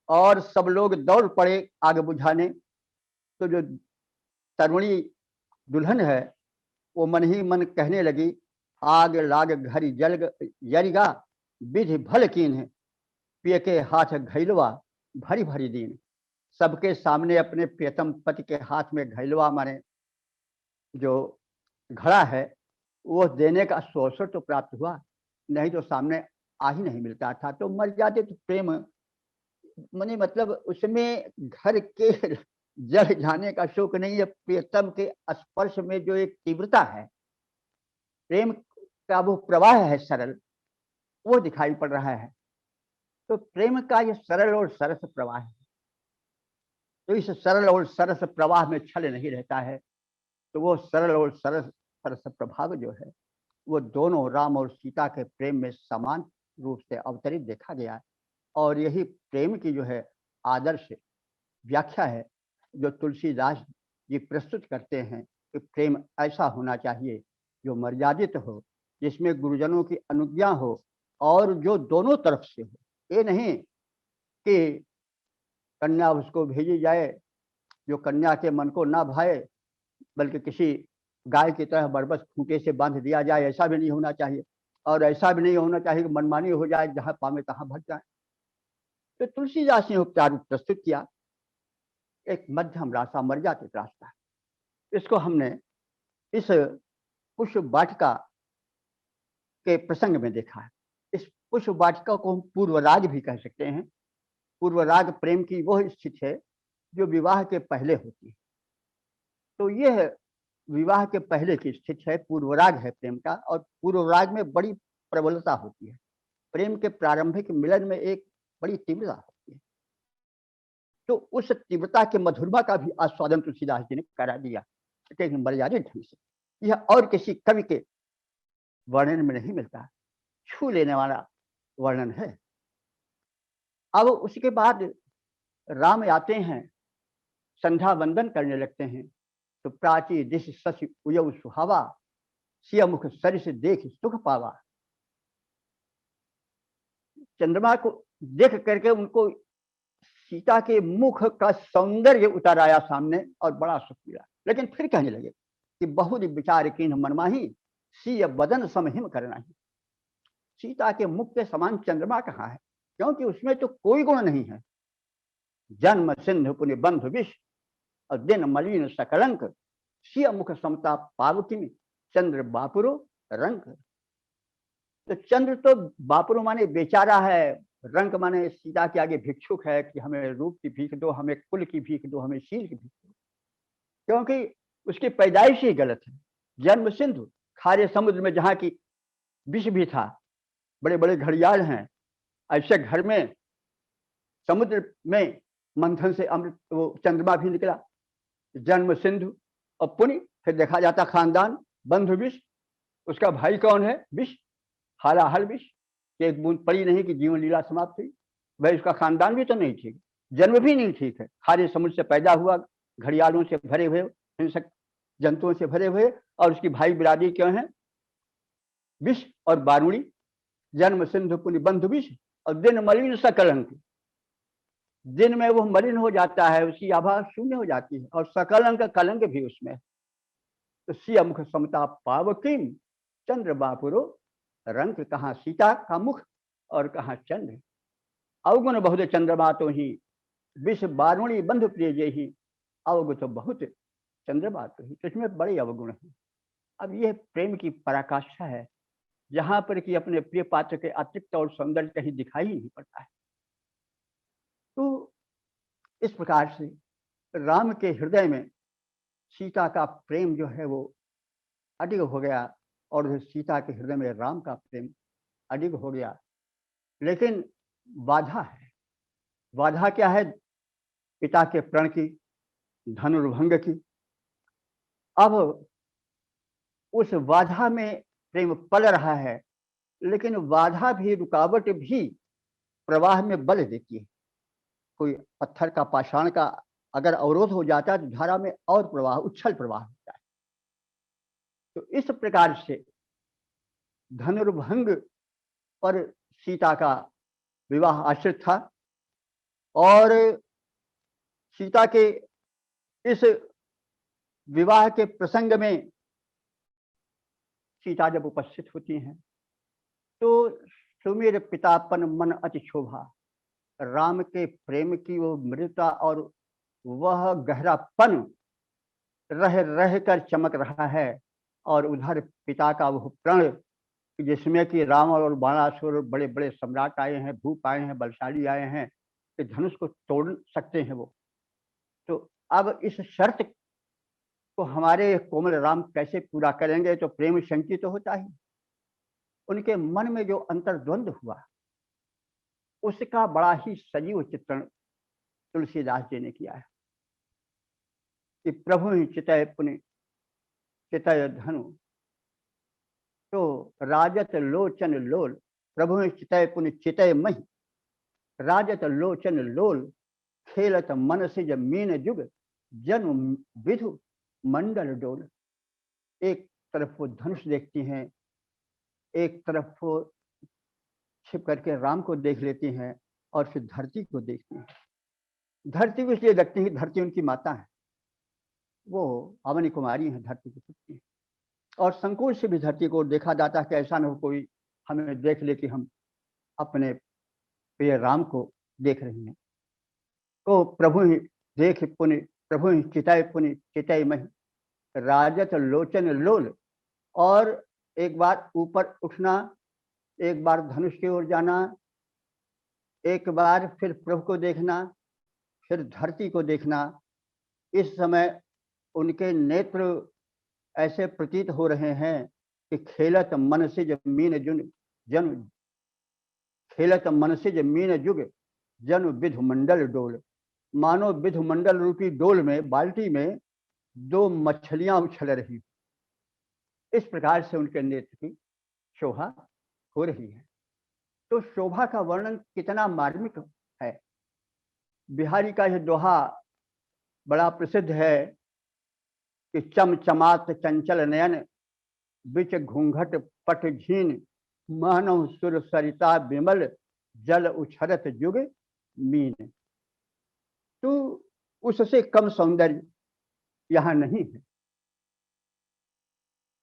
और सब लोग दौड़ पड़े आग बुझाने। तो जो तरुणी दुल्हन है वो मन ही मन कहने लगी, आग लाग घरी जल यरिगा, विधि भल कीन है, पिय के हाथ घैलवा भरी भरी दीन। सबके सामने अपने प्रियतम पति के हाथ में घैलवा माने जो घड़ा है वो देने का अवसर तो प्राप्त हुआ, नहीं तो सामने आ ही नहीं मिलता था। तो मर्यादा तो प्रेम मने मतलब उसमें घर के जल जाने का शोक नहीं है, प्रियतम के स्पर्श में जो एक तीव्रता है, प्रेम का वो प्रवाह है सरल, वो दिखाई पड़ रहा है। तो प्रेम का ये सरल और सरस प्रवाह है। तो इस सरल और सरस प्रवाह में छल नहीं रहता है। तो वो सरल और सरस सरस प्रभाव जो है वो दोनों राम और सीता के प्रेम में समान रूप से अवतरित देखा गया है। और यही प्रेम की जो है आदर्श व्याख्या है जो तुलसीदास जी प्रस्तुत करते हैं कि प्रेम ऐसा होना चाहिए जो मर्यादित हो, जिसमें गुरुजनों की अनुज्ञा हो, और जो दोनों तरफ से हो। ये नहीं कि कन्या उसको भेजी जाए जो कन्या के मन को ना भाए, बल्कि किसी गाय की तरह बरबस खूंटे से बांध दिया जाए, ऐसा भी नहीं होना चाहिए। और ऐसा भी नहीं होना चाहिए कि मनमानी हो जाए, जहां पावे तहां भट जाए। तो तुलसीदास ने उपचार प्रस्तुत किया, एक मध्यम रास्ता, मर्यादित रास्ता। इसको हमने इस पुष्प वाटिका के प्रसंग में देखा है। इस पुष्प वाटिका को हम पूर्व राग भी कह सकते हैं। पूर्व राग प्रेम की वह स्थिति है जो विवाह के पहले होती है। तो यह विवाह के पहले की स्थिति है, पूर्वराग है प्रेम का, और पूर्वराग में बड़ी प्रबलता होती है। प्रेम के प्रारंभिक मिलन में एक बड़ी तीव्रता होती है। तो उस तीव्रता के मधुरमा का भी आस्वादन तुलसीदास जी ने करा दिया, लेकिन मर्यादित ढंग से। यह और किसी कवि के वर्णन में नहीं मिलता, छू लेने वाला वर्णन है। अब उसके बाद राम आते हैं, संध्या वंदन करने लगते हैं। तो प्राची दिश शशि उयव सुहावा, सिया मुख सरिस देख सुख पावा। चंद्रमा को देख करके उनको सीता के मुख का सौंदर्य उतर आया सामने और बड़ा सुख मिला। लेकिन फिर कहने लगे कि बहुत विचार कीन मनमाही, सिय बदन समहिम करना ही। सीता के मुख के समान चंद्रमा कहाँ है, क्योंकि उसमें तो कोई गुण नहीं है। जन्म सिंधु पुण्य बंधु विष, और दिन मलिन सकलंक, सिय मुख समता पावकी, चंद्र बापुरो रंग। तो चंद्र तो बापुरो माने बेचारा है, रंग माने सीता के आगे भिक्षुक है कि हमें रूप की भीख दो, हमें कुल की भीख दो, हमें शील की भीख दो, क्योंकि उसकी पैदाइश ही गलत है। जन्म सिंधु, खारे समुद्र में जहाँ की विष भी था, बड़े बड़े घड़ियाल हैं, ऐसे घर में समुद्र में मंथन से अमृत वो चंद्रमा भी निकला। जन्म सिंधु और पुण्य, फिर देखा जाता खानदान, बंधु विष, उसका भाई कौन है विष, हालाहल विष, एक बूंद पड़ी नहीं कि जीवन लीला समाप्त हुई। भाई उसका खानदान भी तो नहीं ठीक, जन्म भी नहीं ठीक है, खारे समुद्र से पैदा हुआ, घड़ियालों से भरे हुए, हिंसक जंतुओं से भरे हुए, और उसकी भाई बिरादरी क्यों है विष और बारूणी। जन्म सिंधु पुण्य बंधु विष, और दिन मलिन सकलंक, दिन में वो मलिन हो जाता है, उसकी आभा शून्य हो जाती है, और सकलंक कलंक भी उसमें। तो सिया मुख समता पावकीम चंद्र बापुरो रंग, कहाँ सीता का मुख और कहाँ चंद्र। अवगुण बहुत चंद्रमा तो ही विष बारुणी बंधु प्रिय जेहि, अवगुण तो बहुत चंद्रमा तो ही। तो इसमें बड़े अवगुण है। अब यह प्रेम की पराकाष्ठा है, जहां पर कि अपने प्रिय पात्र के अतिरिक्त और सौंदर्य कहीं दिखाई नहीं पड़ता है। तो इस प्रकार से राम के हृदय में सीता का प्रेम जो है वो अडिग हो गया, और सीता के हृदय में राम का प्रेम अडिग हो गया। लेकिन बाधा है। बाधा क्या है? पिता के प्रण की, धनुर्भंग की। अब उस बाधा में प्रेम पल रहा है, लेकिन बाधा भी, रुकावट भी प्रवाह में बल देती है। कोई पत्थर का, पाषाण का अगर अवरोध हो जाता है तो धारा में और प्रवाह, उच्छल प्रवाह होता है। तो इस प्रकार से धनुर्भंग पर सीता का विवाह आश्रित था, और सीता के इस विवाह के प्रसंग में सीता जब उपस्थित होती हैं तो सुमेर पितापन मन अति शोभा। राम के प्रेम की वो मृदुता और वह गहरापन रह रह कर चमक रहा है, और उधर पिता का वह प्रण, जिसमें कि राम और बाणासुर बड़े बड़े सम्राट आए हैं, भूप आए हैं, बलशाली आए हैं कि धनुष को तोड़ सकते हैं वो। तो अब इस शर्त को हमारे कोमल राम कैसे पूरा करेंगे? तो प्रेम शंकित तो होता ही। उनके मन में जो अंतर्द्वंद हुआ, उसका बड़ा ही सजीव चित्रण तुलसीदास जी ने किया है कि प्रभु ही चितय पुनि चितय धनु, तो राजत लोचन लोल। प्रभु ही चितय पुनि चितय मही, राजत लोचन लोल, खेलत मन से मीन जुग, जन्म विधु मंडल डोल। एक तरफ वो धनुष देखती हैं, एक तरफ वो छिप करके राम को देख लेती हैं, और फिर धरती को देखती हैं। धरती को इसलिए देखती हैं, धरती उनकी माता है, वो अवनी कुमारी है, धरती की पुत्री है, और संकोच से भी धरती को देखा जाता है कि ऐसा न हो कोई हमें देख ले कि हम अपने प्रिय राम को देख रही हैं। तो प्रभु ही देख पुनि, प्रभु ही चितय पुनि चितय मही, राजत लोचन लोल। और एक बार ऊपर उठना, एक बार धनुष की ओर जाना, एक बार फिर प्रभु को देखना, फिर धरती को देखना। इस समय उनके नेत्र ऐसे प्रतीत हो रहे हैं कि खेलत मन से जमीन जन, खेलत मन से जमीन जुग, जन विधु मंडल डोल। मानो विधु मंडल रूपी डोल में, बाल्टी में दो मछलियां उछल रही। इस प्रकार से उनके नेत्र की शोभा हो रही है। तो शोभा का वर्णन कितना मार्मिक है। बिहारी का यह दोहा बड़ा प्रसिद्ध है कि चमचमात चंचल नयन, बिच घूंघट पट झीन, मानव सुर सरिता विमल, जल उछरत जुग मीन। तो उससे कम सौंदर्य यहाँ नहीं है।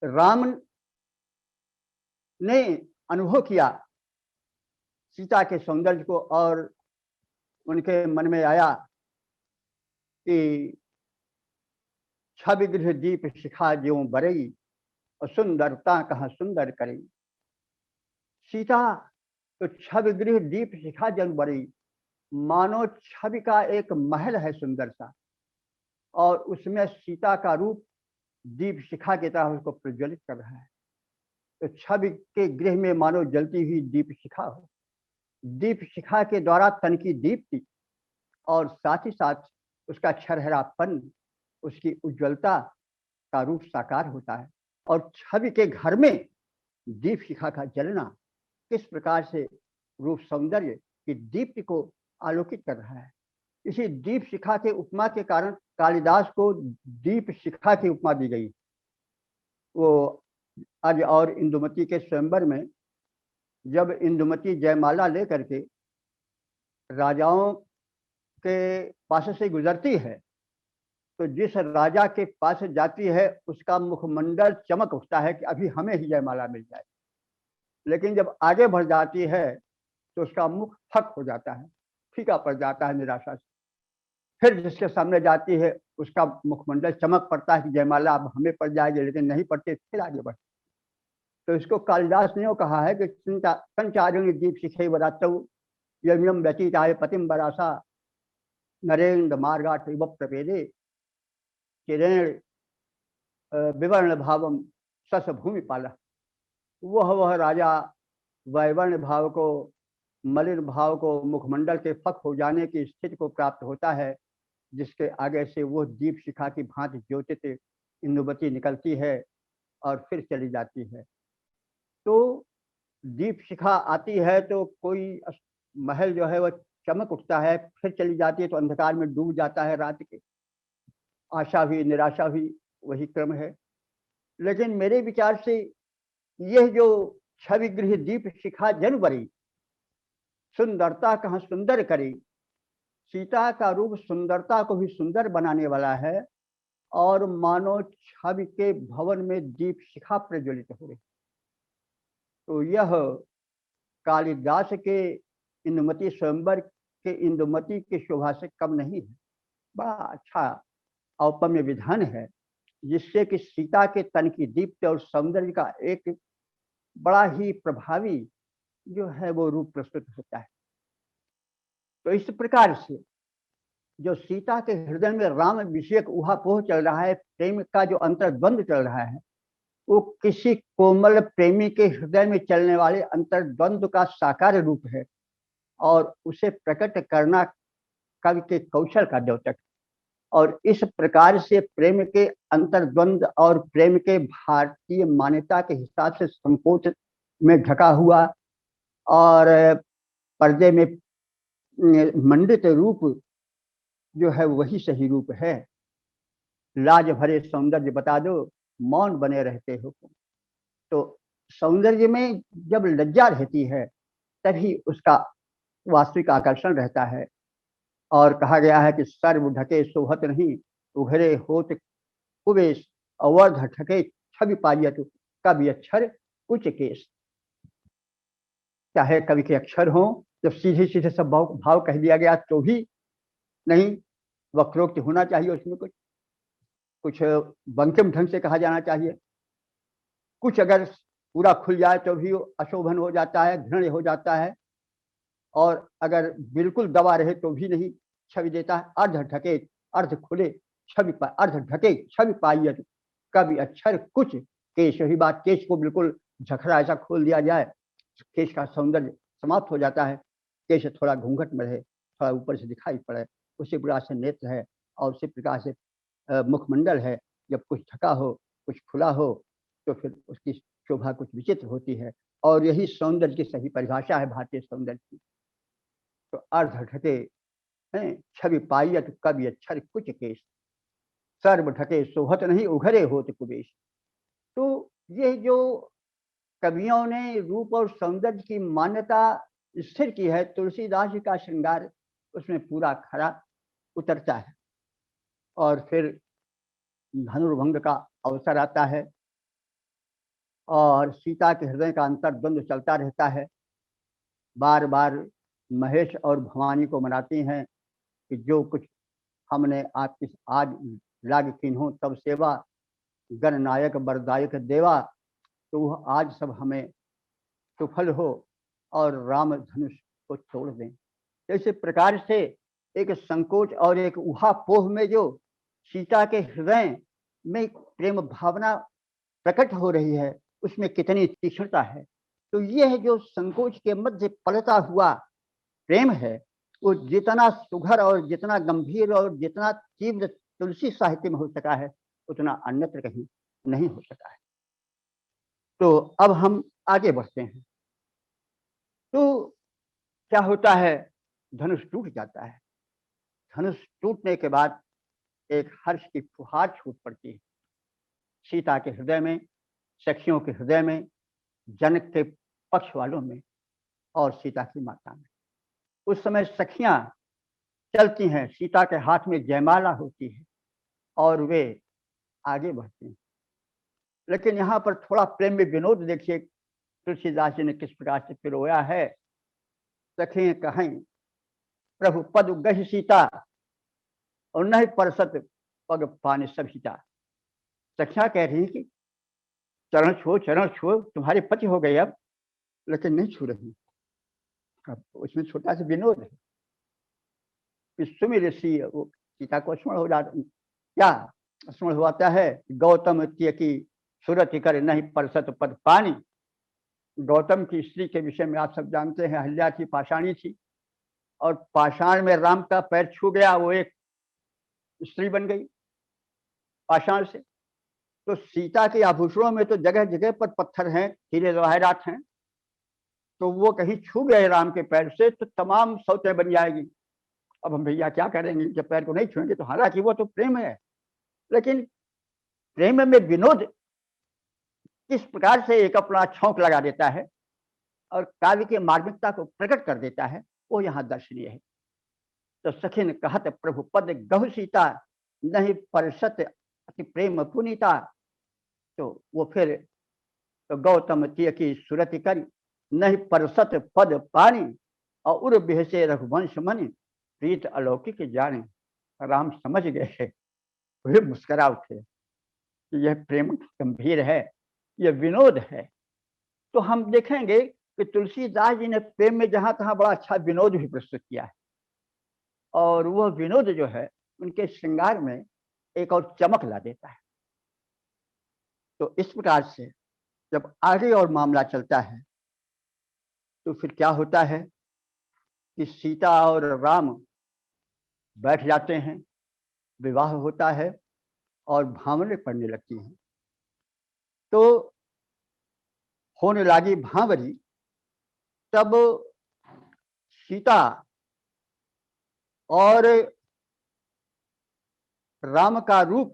राम ने अनुभव किया सीता के सौंदर्य को, और उनके मन में आया कि छवि गृह दीप शिखा ज्यों बरई, और सुंदरता कहाँ सुंदर करे। सीता तो छवि गृह दीप शिखा जन बरई, मानो छवि का एक महल है सुंदर सा, और उसमें सीता का रूप दीप शिखा की तरह उसको प्रज्वलित कर रहा है। तो छवि के गृह में मानो जलती हुई दीप शिखा हो, दीप शिखा के द्वारा तन की दीप्ति, और साथ ही साथ उसका छरहरापन, उसकी उज्ज्वलता का रूप साकार होता है। और छवि के घर में दीप शिखा का जलना किस प्रकार से रूप सौंदर्य की दीप्ति को आलोकित कर रहा है। इसी दीप शिखा के उपमा के कारण कालिदास को दीप शिखा की उपमा दी गई। वो आज और इंदुमती के स्वयंवर में जब इंदुमती जयमाला लेकर के राजाओं के पास से गुजरती है, तो जिस राजा के पास जाती है उसका मुखमंडल चमक उठता है कि अभी हमें ही जयमाला मिल जाए, लेकिन जब आगे बढ़ जाती है तो उसका मुख फक हो जाता है, फीका पड़ जाता है निराशा से। फिर जिसके सामने जाती है उसका मुखमंडल चमक पड़ता है कि जयमाला अब हमें पड़ जाएगी, लेकिन नहीं पड़ते, फिर आगे बढ़। तो इसको कालिदास ने कहा है कि संचारिणी दीप शिखे वरातौ यमियम व्यतीताय पतिम बरासा नरेंद्र मार्गाट विव प्रपेदे चिरेण विवर्ण भावम सस भूमि पाला। वह राजा वैवर्ण भाव को, मलिन भाव को, मुखमंडल के फक हो जाने की स्थिति को प्राप्त होता है, जिसके आगे से वो दीप शिखा की भांति ज्योतित इंदुमती निकलती है और फिर चली जाती है। तो दीप शिखा आती है तो कोई महल जो है वह चमक उठता है, फिर चली जाती है तो अंधकार में डूब जाता है रात के। आशा भी निराशा भी वही क्रम है। लेकिन मेरे विचार से यह जो छवि गृह दीप शिखा जनवरी सुंदरता कहाँ सुंदर करी, सीता का रूप सुंदरता को भी सुंदर बनाने वाला है, और मानो छवि के भवन में दीप शिखा प्रज्वलित हो रही। तो यह कालिदास के इंदुमती स्वयंवर के इंदुमती की शोभा से कम नहीं है। बड़ा अच्छा औपम्य विधान है, जिससे कि सीता के तन की दीप्ति और सौंदर्य का एक बड़ा ही प्रभावी जो है वो रूप प्रस्तुत होता है। तो इस प्रकार से जो सीता के हृदय में राम विषयक उहापोह चल रहा है, प्रेम का जो अंतर्द्वंद चल रहा है, वो किसी कोमल प्रेमी के हृदय में चलने वाले अंतर्द्वंद का साकार रूप है, और उसे प्रकट करना कवि के कौशल का द्योतक। और इस प्रकार से प्रेम के अंतर्द्वंद और प्रेम के भारतीय मान्यता के हिसाब से संकोच में ढका हुआ और पर्दे में मंडित रूप जो है वही सही रूप है। लाज भरे सौंदर्य बता दो, मौन बने रहते हो। तो सौंदर्य में जब लज्जा रहती है तभी उसका वास्तविक आकर्षण रहता है। और कहा गया है कि सर्व ढके सोहत नहीं, उघरे होत कुवेश, अवर्ध ढके छवि पायत कवि अक्षर कुछ केश। चाहे कवि के अक्षर हो, जब सीधे सीधे सब भाव कह दिया गया तो भी नहीं, वक्रोक्त होना चाहिए, उसमें कुछ बंकिम ढंग से कहा जाना चाहिए। कुछ अगर पूरा खुल जाए तो भी अशोभन हो जाता है, घृण्य हो जाता है, और अगर बिल्कुल दबा रहे तो भी नहीं छवि देता है। अर्ध ढके अर्ध खुले छवि अर्ध ढके छवि पाइए कवि अक्षर कुछ केश। ही बात, केश को बिल्कुल झखरा ऐसा खोल दिया जाए, केश का सौंदर्य समाप्त हो जाता है। केश थोड़ा घूंघट में रहे, थोड़ा ऊपर से दिखाई पड़े, उसी प्रकार से नेत्र है और उसी प्रकार से मुखमंडल है। जब कुछ ढका हो कुछ खुला हो तो फिर उसकी शोभा कुछ विचित्र होती है, और यही सौंदर्य की सही परिभाषा है भारतीय सौंदर्य की। तो अर्ध ढके हैं छवि पाइयत कवि अक्षर कुछ केश, सर्व ढके सोहत नहीं उघरे होत कुबेश। तो ये जो कवियों ने रूप और सौंदर्य की मान्यता स्थिर की है, तुलसीदास जी का श्रृंगार उसमें पूरा खरा उतरता है। और फिर धनुर्भंग का अवसर आता है और सीता के हृदय का अंतर्द्वंद चलता रहता है। बार बार महेश और भवानी को मनाती हैं कि जो कुछ हमने आपकी आज लाग किन्हों तब सेवा, गणनायक बरदायक देवा, तो वह आज सब हमें सुफल हो और राम धनुष को छोड़ दें। इस प्रकार से एक संकोच और एक उहापोह में जो सीता के हृदय में प्रेम भावना प्रकट हो रही है, उसमें कितनी तीक्ष्णता है। तो यह जो संकोच के मध्य पलता हुआ प्रेम है, वो जितना सुघर और जितना गंभीर और जितना तीव्र तुलसी साहित्य में हो सका है, उतना अन्यत्र कहीं नहीं हो सका है। तो अब हम आगे बढ़ते हैं। तो क्या होता है, धनुष टूट जाता है। धनुष टूटने के बाद एक हर्ष की फुहार छूट पड़ती है सीता के हृदय में, सखियों के हृदय में, जनक के पक्ष वालों में और सीता की माता में। उस समय सखियां चलती हैं, सीता के हाथ में जयमाला होती है और वे आगे बढ़ते हैं। लेकिन यहाँ पर थोड़ा प्रेम में विनोद देखिए तुलसीदास जी ने किस प्रकार से पिरोया है। सखे कहें प्रभु पद गहि सीता और नहीं परसत पग पाने सभीता। सखिया कह रही कि चरण छुओ तुम्हारे पति हो गए अब, लेकिन नहीं छू रही। अब उसमें छोटा सा विनोद है कि सुमिर सी वो सीता को स्मरण हो जाता, क्या स्मरण होता है, गौतम की सूरत कर नहीं परसत पद पानी। गौतम की स्त्री के विषय में आप सब जानते हैं, अहल्या थी, पाषाणी थी, और पाषाण में राम का पैर छू गया, वो एक स्त्री बन गई पाषाण से। तो सीता के आभूषणों में तो जगह जगह पर पत्थर हैं, हीरे जवाहरात हैं, तो वो कहीं छू गए राम के पैर से तो तमाम सौतें बन जाएगी। अब हम भैया क्या करेंगे, जब पैर को नहीं छुएंगे तो। हालांकि वो तो प्रेम है, लेकिन प्रेम में विनोद किस प्रकार से एक अपना छौंक लगा देता है और काव्य की मार्मिकता को प्रकट कर देता है, वो यहाँ दर्शनीय है। तो सखिन कहत प्रभु पद गहु सीता नहीं परसत अति प्रेम पुनीता। तो वो फिर तो गौतम तिय की सूरत करी नहीं परसत पद पानी और उर बिहसे रघुवंश मनि प्रीत अलौकिक जाने। राम समझ गए, वे मुस्कुरा उठे, यह प्रेम गंभीर है, यह विनोद है। तो हम देखेंगे कि तुलसीदास जी ने प्रेम में जहां तहां बड़ा अच्छा विनोद भी प्रस्तुत किया है, और वह विनोद जो है उनके श्रृंगार में एक और चमक ला देता है। तो इस प्रकार से जब आगे और मामला चलता है तो फिर क्या होता है कि सीता और राम बैठ जाते हैं, विवाह होता है और भावनें पड़ने लगती हैं। तो होने लगी भांवरी, तब सीता और राम का रूप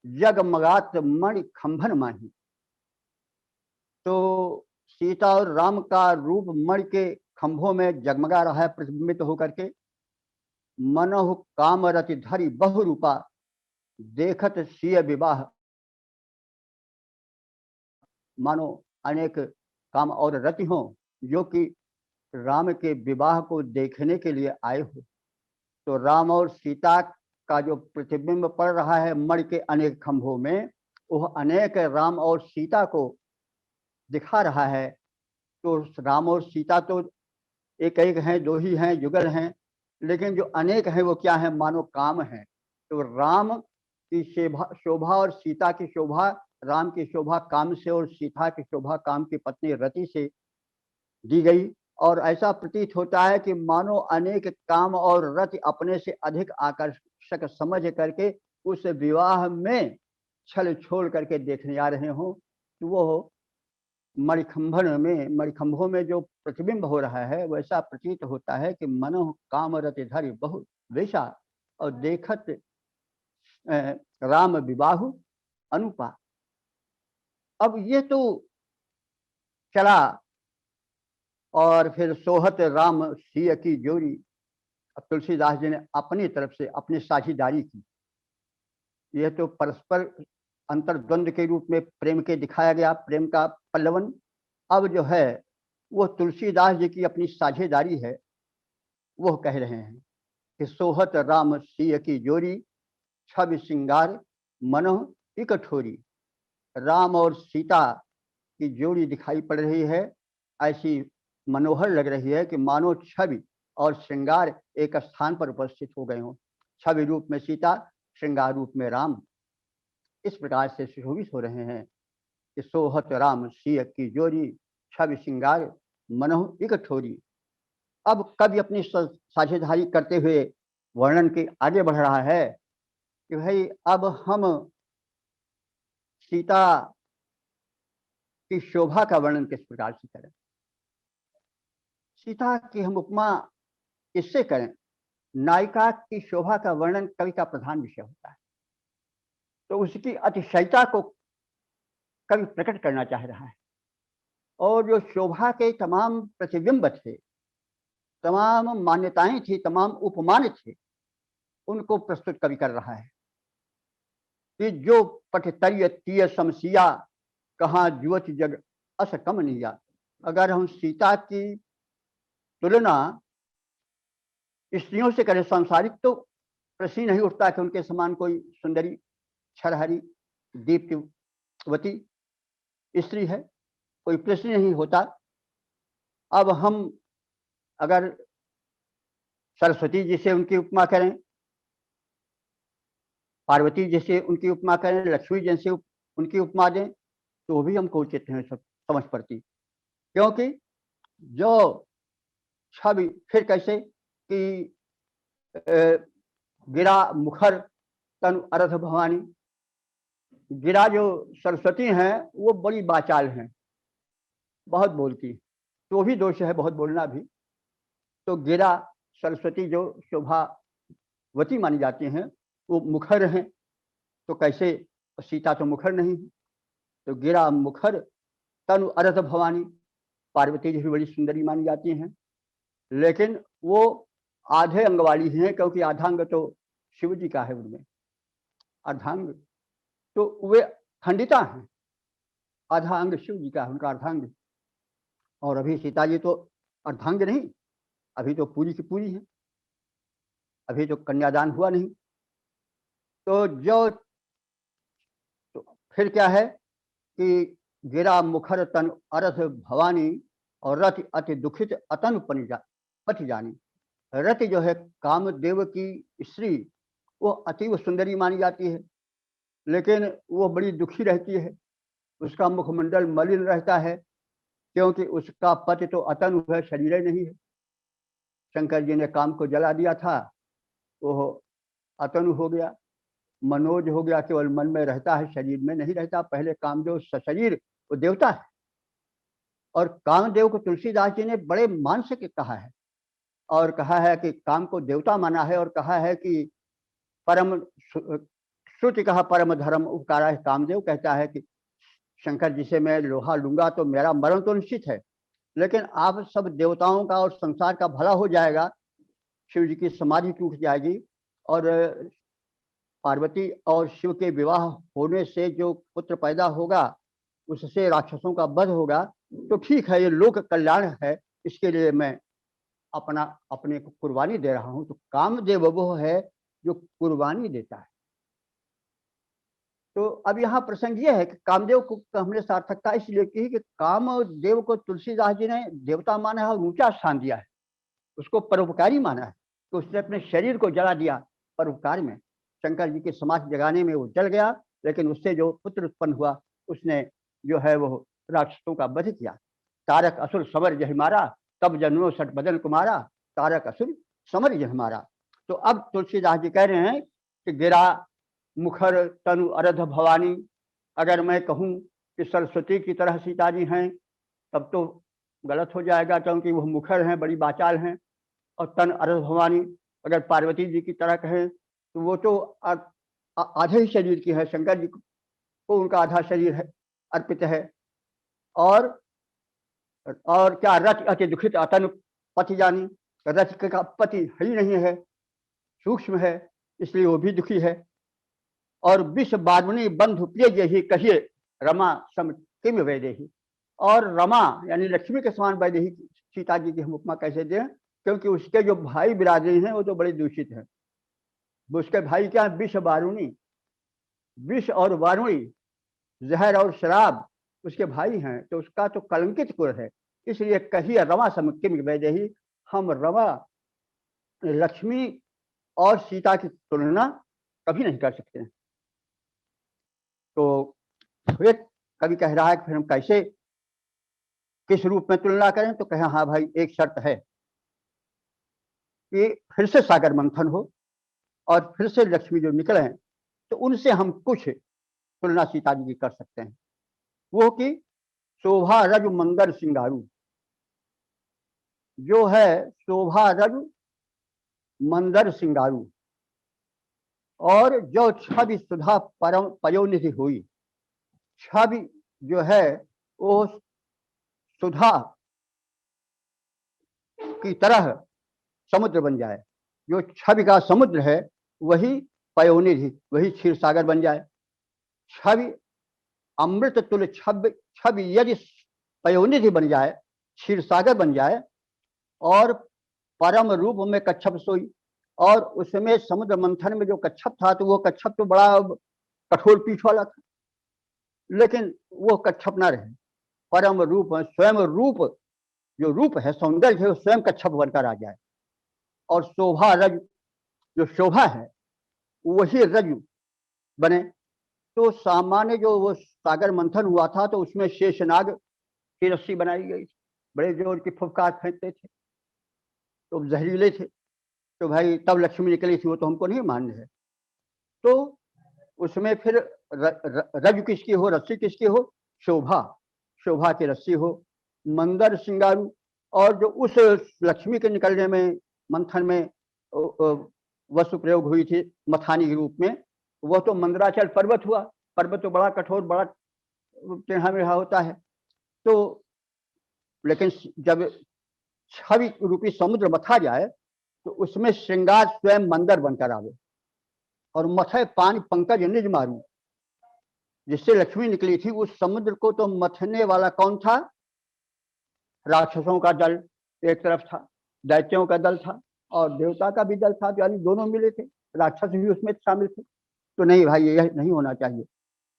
जगमगात मणि खंभन माही। तो सीता और राम का रूप मणि के खंभों में जगमगा रहा है प्रतिबिंबित होकर के। मनोह काम रति धरी बहुरूपा देखत सिय विवाह। मानो अनेक काम और रति हो जो कि राम के विवाह को देखने के लिए आए हो। तो राम और सीता का जो प्रतिबिंब पड़ रहा है मणि के अनेक खंभों में, वह अनेक राम और सीता को दिखा रहा है। तो राम और सीता तो एक एक हैं, दो ही हैं, युगल हैं, लेकिन जो अनेक हैं वो क्या है, मानो काम है। तो राम की शोभा और सीता की शोभा, राम की शोभा काम से और सीता की शोभा काम की पत्नी रति से दी गई। और ऐसा प्रतीत होता है कि मानो अनेक काम और रति अपने से अधिक आकर्षक समझ करके उस विवाह में छल छोड़ करके देखने आ रहे हों। तो वो मणिखंभों में जो प्रतिबिंब हो रहा है वैसा प्रतीत होता है कि मनो काम रति धरि बहु वैसा और देखत राम विवाह अनुपा। अब ये तो चला और फिर सोहत राम सिय की जोड़ी। अब तुलसीदास जी ने अपनी तरफ से अपनी साझीदारी की। यह तो परस्पर अंतर्द्वंद के रूप में प्रेम के दिखाया गया, प्रेम का पल्लवन। अब जो है वो तुलसीदास जी की अपनी साझेदारी है, वह कह रहे हैं कि सोहत राम सिय की जोड़ी छवि श्रृंगार मनोह इकठोरी। राम और सीता की जोड़ी दिखाई पड़ रही है, ऐसी मनोहर लग रही है कि मानो छवि और श्रृंगार एक स्थान पर उपस्थित हो गए हों। छवि रूप में सीता, श्रृंगार रूप में राम, इस प्रकार से सुशोभित हो रहे हैं कि सोहत राम सिय की जोड़ी छवि श्रृंगार मनोह इकठोरी। अब कवि अपनी साझेदारी करते हुए वर्णन के आगे बढ़ रहा है कि भाई अब हम सीता की शोभा का वर्णन किस प्रकार से करें। सीता की हम उपमा इससे करें, नायिका की शोभा का वर्णन कवि का प्रधान विषय होता है, तो उसकी अतिशयता को कवि प्रकट करना चाह रहा है। और जो शोभा के तमाम प्रतिबिंब थे, तमाम मान्यताएं थी, तमाम उपमान थे, उनको प्रस्तुत कवि कर रहा है। कि जो पठतरिय तीय समसिया कहाँ जुवत जग अस कमनिया। अगर हम सीता की तुलना स्त्रियों से करें सांसारिक तो प्रश्न नहीं उठता कि उनके समान कोई सुंदरी छरहरी दीप्तिवती स्त्री है, कोई प्रश्न नहीं होता। अब हम अगर सरस्वती जी से उनकी उपमा करें, पार्वती जी से उनकी उपमा करें, लक्ष्मी जी से उनकी उपमा दें तो भी हमको उचित नहीं समझ पड़ती। क्योंकि जो छवि फिर कैसे कि गिरा मुखर तनु अरथ भवानी। गिरा जो सरस्वती हैं वो बड़ी बाचाल हैं, बहुत बोलती, तो भी दोष है बहुत बोलना भी। तो गिरा सरस्वती जो शोभावती मानी जाती हैं वो मुखर हैं, तो कैसे सीता तो मुखर नहीं है। तो गिरा मुखर तनु अरथ भवानी, पार्वती जी भी बड़ी सुंदरी मानी जाती हैं, लेकिन वो आधे अंग वाली हैं, क्योंकि आधांग तो शिव जी का है, उनमें अर्धांग तो वे खंडिता हैं, आधा अंग शिव जी का है उनका अर्धांग। और अभी सीता जी तो अर्धांग नहीं, अभी तो पूरी की पूरी है, अभी तो कन्यादान हुआ नहीं। तो जो तो फिर क्या है कि गिरा मुखर तन अरथ भवानी और रति अति दुखित अतन पति जानी। रति जो है कामदेव की स्त्री, वो अतीव सुंदरी मानी जाती है, लेकिन वो बड़ी दुखी रहती है, उसका मुखमंडल मलिन रहता है, क्योंकि उसका पति तो अतनु है, शरीर नहीं है। शंकर जी ने काम को जला दिया था, वो अतनु हो गया, मनोज हो गया, केवल मन में रहता है, शरीर में नहीं रहता। पहले कामदेव सशरीर वो देवता है, और कामदेव को तुलसीदास जी ने बड़े मान से कहा है, और कहा है कि काम को देवता माना है, और कहा है कि परम श्रुति कहा परम धर्म उपकारा है। कामदेव कहता है कि शंकर जी से मैं लोहा लूंगा तो मेरा मरण तो निश्चित है, लेकिन आप सब देवताओं का और संसार का भला हो जाएगा। शिव जी की समाधि टूट जाएगी, और पार्वती और शिव के विवाह होने से जो पुत्र पैदा होगा उससे राक्षसों का वध होगा, तो ठीक है, ये लोक कल्याण है, इसके लिए मैं अपने को कुर्बानी दे रहा हूं। तो कामदेव वो है जो कुर्बानी देता है। तो अब यहाँ प्रसंग ये है कि कामदेव को हमने सार्थकता इसलिए की कि कामदेव को तुलसीदास जी ने देवता माना है और ऊंचा स्थान दिया है, उसको परोपकारी माना है। तो उसने अपने शरीर को जला दिया परोपकार में, शंकर जी की समाधि जगाने में वो जल गया, लेकिन उससे जो पुत्र उत्पन्न हुआ उसने जो है वो राक्षसों का वध किया। तारक असुर समर जह मारा, तब जन्मों सठ बदन कुमारा, तारक असुर समर जह मारा। तो अब तुलसीदास जी कह रहे हैं कि गिरा मुखर तनु अरध भवानी। अगर मैं कहूँ कि सरस्वती की तरह सीता जी हैं तब तो गलत हो जाएगा, क्योंकि वह मुखर हैं, बड़ी बाचाल हैं। और तन अरध भवानी अगर पार्वती जी की तरह कहें तो वो तो आधे ही शरीर की है, शंकर जी को उनका आधा शरीर है अर्पित है। और क्या रथ अति दुखित अतन पति जानी, रथ का पति ही नहीं है, सूक्ष्म है, इसलिए वो भी दुखी है। और विष बादमनी बंधु प्रिय जही कहिए, रमा सम किम वैदेही। और रमा यानी लक्ष्मी के समान वैदेही सीता जी की हम उपमा कैसे दें, क्योंकि उसके जो भाई बिरादरी हैं वो तो बड़े दूषित हैं। उसके भाई क्या, विष बारुणी, विष और वारुणी, जहर और शराब उसके भाई हैं, तो उसका तो कलंकित कुल है। इसलिए कहिए रमा सम किम वैदेही, हम रमा लक्ष्मी और सीता की तुलना कभी नहीं कर सकते। तो फिर कवि कह रहा है कि फिर हम कैसे किस रूप में तुलना करें, तो कहें हाँ भाई एक शर्त है कि फिर से सागर मंथन हो और फिर से लक्ष्मी जो निकले हैं तो उनसे हम कुछ तुलना सीता जी की कर सकते हैं। वो कि शोभा रज मंगर सिंगारू, जो है शोभा रज मंदर सिंगारू, और जो छवि सुधा परम पयोनिधि हुई। छवि जो है वो सुधा की तरह समुद्र बन जाए, जो छवि का समुद्र है वही पयोनिधि, वही क्षीर सागर बन जाए। छवि अमृत तुल्य छवि यदि पयोनिधि बन जाए, क्षीर सागर बन जाए, और परम रूप में कच्छप सोई। और उसमें समुद्र मंथन में जो कच्छप था, तो वो कच्छप तो बड़ा कठोर पीठ वाला था, लेकिन वो कच्छप ना रहे, परम रूप स्वयं रूप, जो रूप है, सौंदर्य है, स्वयं कच्छप बनकर आ जाए। और शोभा रज, जो शोभा है वही रज बने। तो सामान्य जो वो सागर मंथन हुआ था, तो उसमें शेषनाग की रस्सी बनाई गई, बड़े जोर की फुफकार फेंकते थे, तो जहरीले थे, तो भाई तब लक्ष्मी निकली थी, वो तो हमको नहीं मान्य है। तो उसमें फिर रज किसकी हो, रस्सी किसकी हो, शोभा, शोभा की रस्सी हो। मंदर सिंगारू, और जो उस लक्ष्मी के निकलने में मंथन में वस्तु प्रयोग हुई थी मथानी के रूप में, वह तो मंदराचल पर्वत हुआ। पर्वत तो बड़ा कठोर, बड़ा टेढ़ा मेढ़ा होता है। तो लेकिन जब छवि रूपी समुद्र मथा जाए, तो उसमें श्रृंगार स्वयं मंदिर बनकर आवे। और मथे पानी पंकज निज मारू, जिससे लक्ष्मी निकली थी, उस समुद्र को तो मथने वाला कौन था? राक्षसों का दल एक तरफ था, दैत्यों का दल था, और देवता का भी दल था, यानी दोनों मिले थे, राक्षस भी उसमें शामिल थे। तो नहीं भाई, यह नहीं होना चाहिए।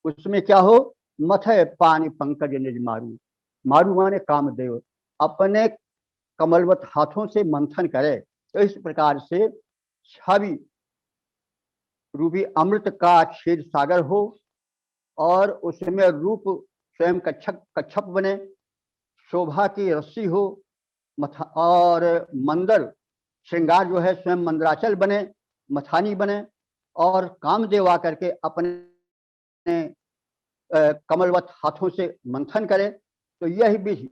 उसमें क्या हो, मथे पानी पंकज निज मारू, मारू माने कामदेव, अपने कमलवत हाथों से मंथन करे। तो इस प्रकार से छवि रूपी अमृत का क्षीर सागर हो, और उसमें रूप स्वयं कच्छप बने, शोभा की रस्सी हो, और मंदर श्रृंगार जो है स्वयं मंदराचल बने, मथानी बने, और कामदेव आकर के अपने कमलवत हाथों से मंथन करे। तो यही विधि,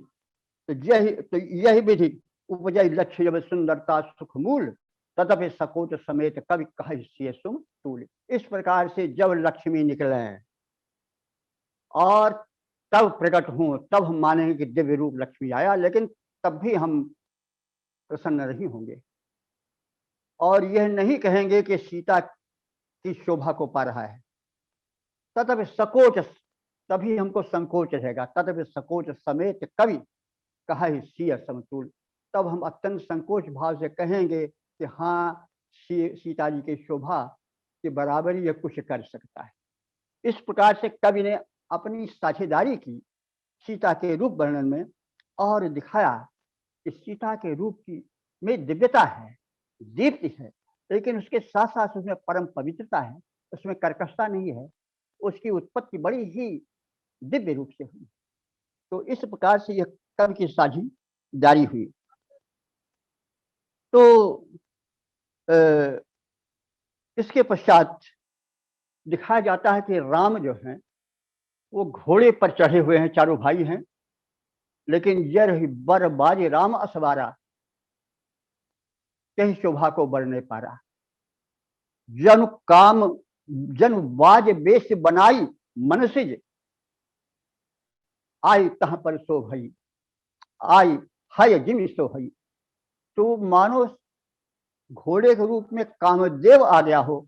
यही विधि उपजय लक्ष्य जब सुंदरता सुख मूल, तदपि सकोच समेत कवि कह सुम तूल। इस प्रकार से जब लक्ष्मी निकले और तब प्रकट हूं, तब हम मानेंगे कि दिव्य रूप लक्ष्मी आया, लेकिन तब भी हम प्रसन्न नहीं होंगे, और यह नहीं कहेंगे कि सीता की शोभा को पा रहा है। तदपि सकोच, तभी हमको संकोच रहेगा। तदपि सकोच समेत कवि कहा सिय समतुल, तब हम अत्यंत संकोच भाव से कहेंगे कि हाँ, सीता जी की शोभा के बराबर ही यह कुछ कर सकता है। इस प्रकार से कवि ने अपनी साझेदारी की सीता के रूप वर्णन में, और दिखाया कि सीता के रूप की में दिव्यता है, दीप्ति है, लेकिन उसके साथ साथ उसमें परम पवित्रता है, उसमें कर्कशता नहीं है, उसकी उत्पत्ति बड़ी ही दिव्य रूप से हुई। तो इस प्रकार से यह कवि की साझेदारी हुई। तो इसके पश्चात दिखाया जाता है कि राम जो हैं वो घोड़े पर चढ़े हुए हैं, चारों भाई हैं, लेकिन यह बर बाज राम असवारा, कहीं शोभा को बर नहीं पा रहा। जन काम जन बाज बेश बनाई मनसिज, आई तहाँ पर सो भई, आई हय जिम सो भई। तो मानो घोड़े के रूप में कामदेव आ गया हो,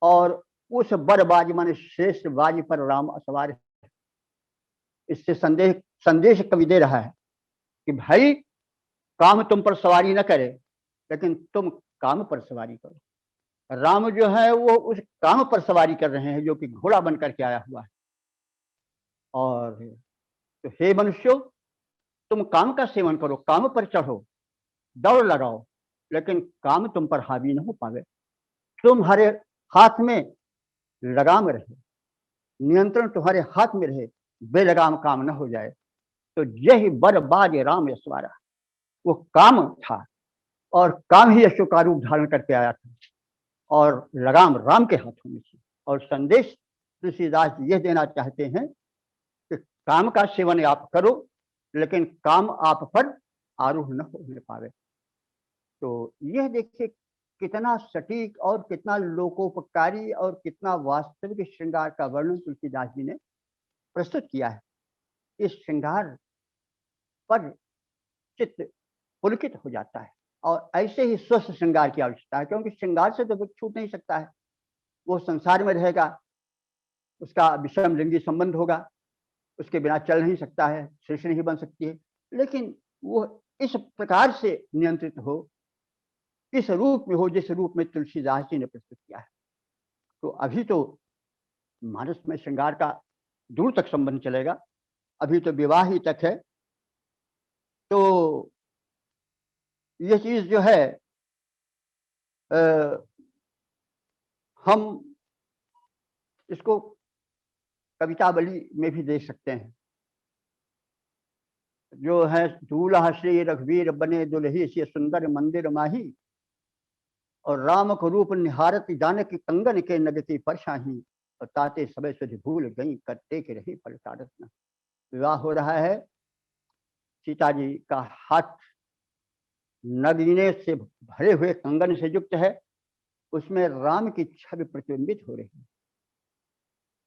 और उस बरबाज माने श्रेष्ठ बाज पर राम असवार है। इससे संदेश कवि दे रहा है कि भाई, काम तुम पर सवारी न करे, लेकिन तुम काम पर सवारी करो। राम जो है वो उस काम पर सवारी कर रहे हैं, जो कि घोड़ा बनकर के आया हुआ है। और तो हे मनुष्यों, तुम काम का सेवन करो, काम पर चढ़ो, दौड़ लगाओ, लेकिन काम तुम पर हावी न हो पावे। तुम्हारे हाथ में लगाम रहे, नियंत्रण तुम्हारे हाथ में रहे, बेलगाम काम न हो जाए। तो यही बरबाज राम यशवारा, वो काम था, और काम ही यशो का रूप धारण करके आया था, और लगाम राम के हाथों में थी। और संदेश तुलसीदास यह देना चाहते हैं कि काम का सेवन आप करो, लेकिन काम आप पर आरूढ़ न होने पावे। तो यह देखिए कितना सटीक और कितना लोकोपकारी और कितना वास्तविक श्रृंगार का वर्णन तुलसीदास जी ने प्रस्तुत किया है। इस श्रृंगार पर चित्त पुलकित हो जाता है, और ऐसे ही स्वस्थ श्रृंगार की आवश्यकता है, क्योंकि श्रृंगार से तो व्यक्ति छूट नहीं सकता है। वो संसार में रहेगा उसका विषम लिंगी संबंध होगा, उसके बिना चल नहीं सकता है, सृष्टि नहीं बन सकती है। लेकिन वो इस प्रकार से नियंत्रित हो, इस रूप में हो जिस रूप में तुलसीदास जी ने प्रस्तुत किया है। तो अभी तो मानस में श्रृंगार का दूर तक संबंध चलेगा, अभी तो विवाह ही तक है। तो ये चीज जो है हम इसको कवितावली में भी देख सकते हैं। जो है दूल्हा श्री रघुवीर बने दुल्ही से सुंदर मंदिर माही, और राम को रूप निहारत जानकी कंगन के नगती परछाही, और ताते सबे सुधि भूल गई करते के रही पलटारत न। विवाह हो रहा है, सीता जी का हाथ नगीने से भरे हुए कंगन से युक्त है, उसमें राम की छवि प्रतिबिंबित हो रही है।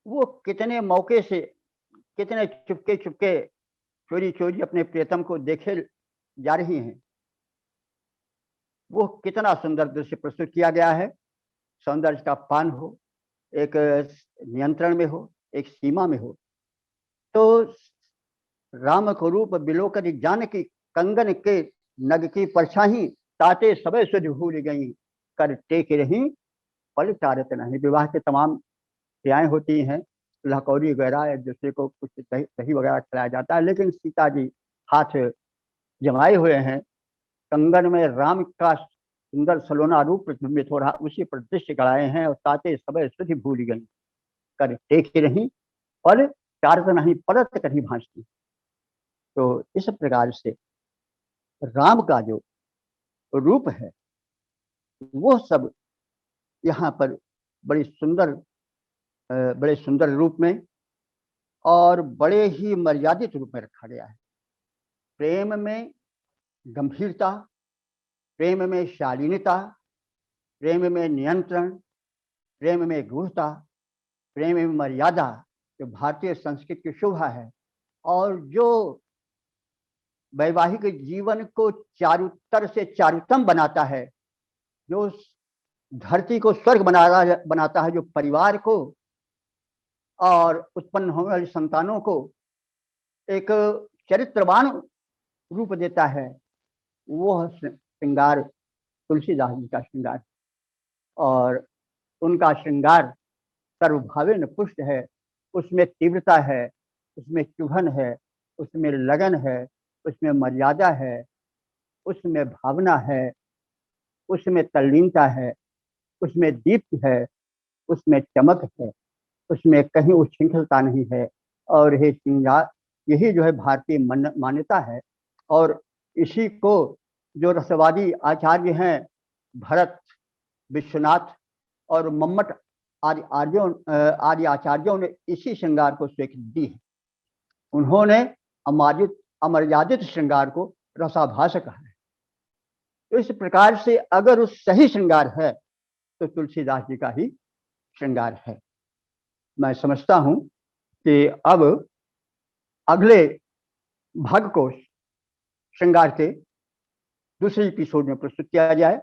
वो कितने मौके से, कितने चुपके चुपके, चोरी चोरी अपने प्रियतम को देखे जा रही हैं। वो कितना सुंदर दृश्य प्रस्तुत किया गया है। सौंदर्य का पान हो, एक नियंत्रण में हो, एक सीमा में हो। तो राम को रूप बिलोकर जानकी कंगन के नग की परछाही, ताते सबे सुध भूल गई कर टेक रही पल टारत नहीं। विवाह के तमाम क्रियाएं होती हैं, लहकौरी वगैरह, एक दूसरे को कुछ दही वगैरह खिलाया जाता है, लेकिन सीता जी हाथ जमाए हुए हैं, कंगन में राम का सुंदर सलोना रूप प्रतिबिंबित हो रहा, उसी पर दृश्य गड़ाए हैं, और ताते सबे सुधि भूल गई कर टेक रही पल टारत नहीं परत कहीं भांजती। तो इस प्रकार से राम का जो रूप है वो सब यहाँ पर बड़े सुंदर रूप में और बड़े ही मर्यादित रूप में रखा गया है। प्रेम में गंभीरता, प्रेम में शालीनता, प्रेम में नियंत्रण, प्रेम में गूढ़ता, प्रेम में मर्यादा, जो भारतीय संस्कृति की शोभा है और जो वैवाहिक जीवन को चारुतर से चारुतम बनाता है, जो धरती को स्वर्ग बनाता है, जो परिवार को और उत्पन्न होने वाली संतानों को एक चरित्रवान रूप देता है, वो श्रृंगार तुलसीदास जी का श्रृंगार। और उनका श्रृंगार सर्वभावेन पुष्ट है, उसमें तीव्रता है, उसमें चुभन है, उसमें लगन है, उसमें मर्यादा है, उसमें भावना है, उसमें तल्लीनता है, उसमें दीप्त है, उसमें चमक है, उसमें कहीं उच्छृंखलता नहीं है। और ये श्रृंगार, यही जो है भारतीय मान्यता है। और इसी को जो रसवादी आचार्य हैं, भरत, विश्वनाथ और मम्मट आदि आचार्यों ने इसी श्रृंगार को स्वीकृति दी है। उन्होंने अमर्यादित श्रृंगार को रसाभास कहा है। तो इस प्रकार से अगर उस सही श्रृंगार है तो तुलसीदास जी का ही श्रृंगार है। मैं समझता हूं कि अब अगले भाग को श्रृंगार के दूसरे एपिसोड में प्रस्तुत किया जाए,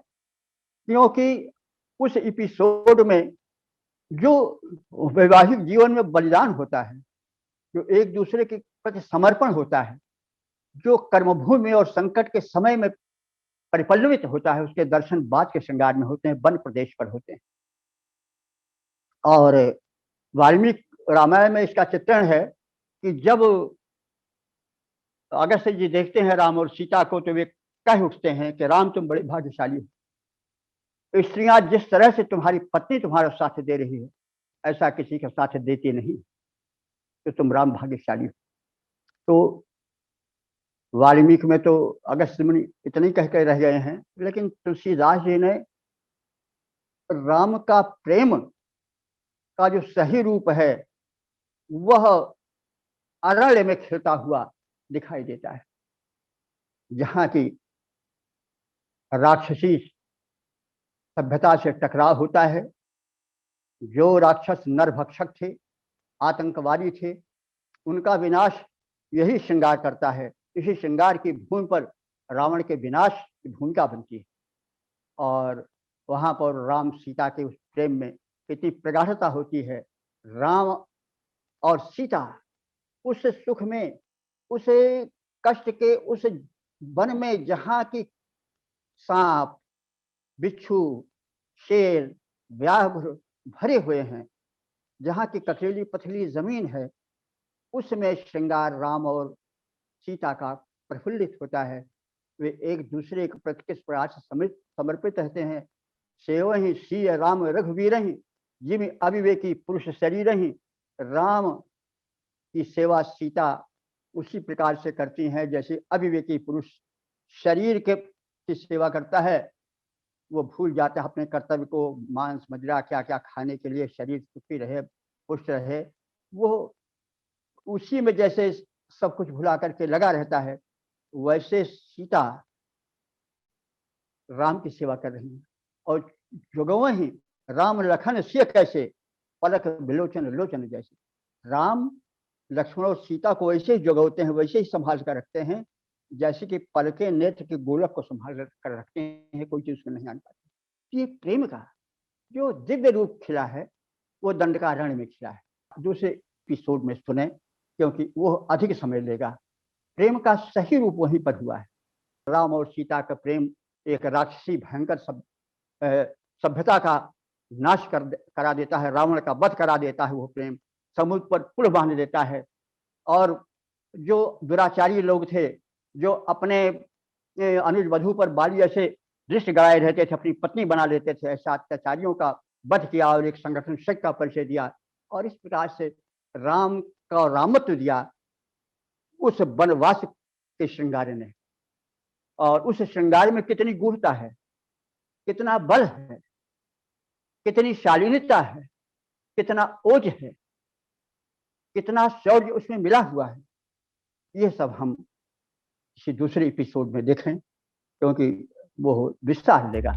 क्योंकि उस एपिसोड में जो वैवाहिक जीवन में बलिदान होता है, जो एक दूसरे के प्रति समर्पण होता है, जो कर्मभूमि और संकट के समय में परिपल्वित होता है, उसके दर्शन बाद के श्रृंगार में होते हैं, वन प्रदेश पर होते हैं। और वाल्मीकि रामायण में इसका चित्रण है कि जब अगस्त्य जी देखते हैं राम और सीता को, तो वे कह उठते हैं कि राम तुम बड़े भाग्यशाली हो, स्त्रियां जिस तरह से तुम्हारी पत्नी तुम्हारा साथ दे रही है, ऐसा किसी का साथ देती नहीं, तो तुम राम भाग्यशाली हो। तो वाल्मीकि में तो अगस्त्य मुनि इतने कह कर रह गए हैं, लेकिन तुलसीदास जी ने राम का प्रेम का जो सही रूप है वह अरण्य में खिलता हुआ दिखाई देता है, जहां की राक्षसी सभ्यता से टकराव होता है। जो राक्षस नरभक्षक थे, आतंकवादी थे, उनका विनाश यही श्रृंगार करता है। इसी श्रृंगार की भूमि पर रावण के विनाश की भूमिका बनती है। और वहां पर राम सीता के उस प्रेम में कितनी प्रगाढ़ता होती है। राम और सीता उस सुख में, उस कष्ट के उस वन में जहाँ की सांप, बिच्छू, शेर, व्याघ्र भरे हुए हैं, जहाँ की कथेली पथली जमीन है, उसमें श्रृंगार राम और सीता का प्रफुल्लित होता है। वे एक दूसरे के प्रति किस प्रकार से समर्पित रहते हैं। सेवहि सिय राम रघुवीरहि, जिमि अविवेकी पुरुष शरीरहि। राम की सेवा सीता उसी प्रकार से करती हैं जैसे अविवेकी पुरुष शरीर के की सेवा करता है। वो भूल जाता है अपने कर्तव्य को, मांस मदिरा क्या क्या खाने के लिए शरीर सुखी रहे, पुष्ट रहे। वो उसी में जैसे सब कुछ भुला करके लगा रहता है, वैसे सीता राम की सेवा कर रही है। और जुगव ही राम लखन सिय कैसे, पलक बिलोचन लोचन जैसे। राम लक्ष्मण और सीता को वैसे ही जुगवते हैं, वैसे ही संभाल कर रखते हैं जैसे कि पलके नेत्र के गोलक को संभाल कर रखते हैं, कोई चीज उसको नहीं आने पाती। ये प्रेम का जो दिव्य रूप खिला है वो दंडकारण्य में खिला है। दूसरे एपिसोड में सुने क्योंकि वो अधिक समय लेगा। प्रेम का सही रूप वहीं पर हुआ है। राम और सीता का प्रेम एक राक्षसी भयंकर सभ्यता का नाश करा देता है, रावण का वध करा देता है। वो प्रेम समुद्र पर पुल बांध देता है। और जो दुराचारी लोग थे, जो अपने अनुज वधु पर बाली ऐसे दृष्टि गड़ाए रहते थे, अपनी पत्नी बना लेते थे, ऐसा अत्याचारियों का वध किया और एक संगठन शक्ति का परिचय दिया। और इस प्रकार से राम का रामत्व दिया उस वनवास के श्रृंगार ने। और उस श्रृंगार में कितनी गूढ़ता है, कितना बल है, कितनी शालीनता है, कितना ओज है, कितना शौर्य उसमें मिला हुआ है। ये सब हम किसी दूसरे एपिसोड में देखें क्योंकि वो विस्तार लेगा।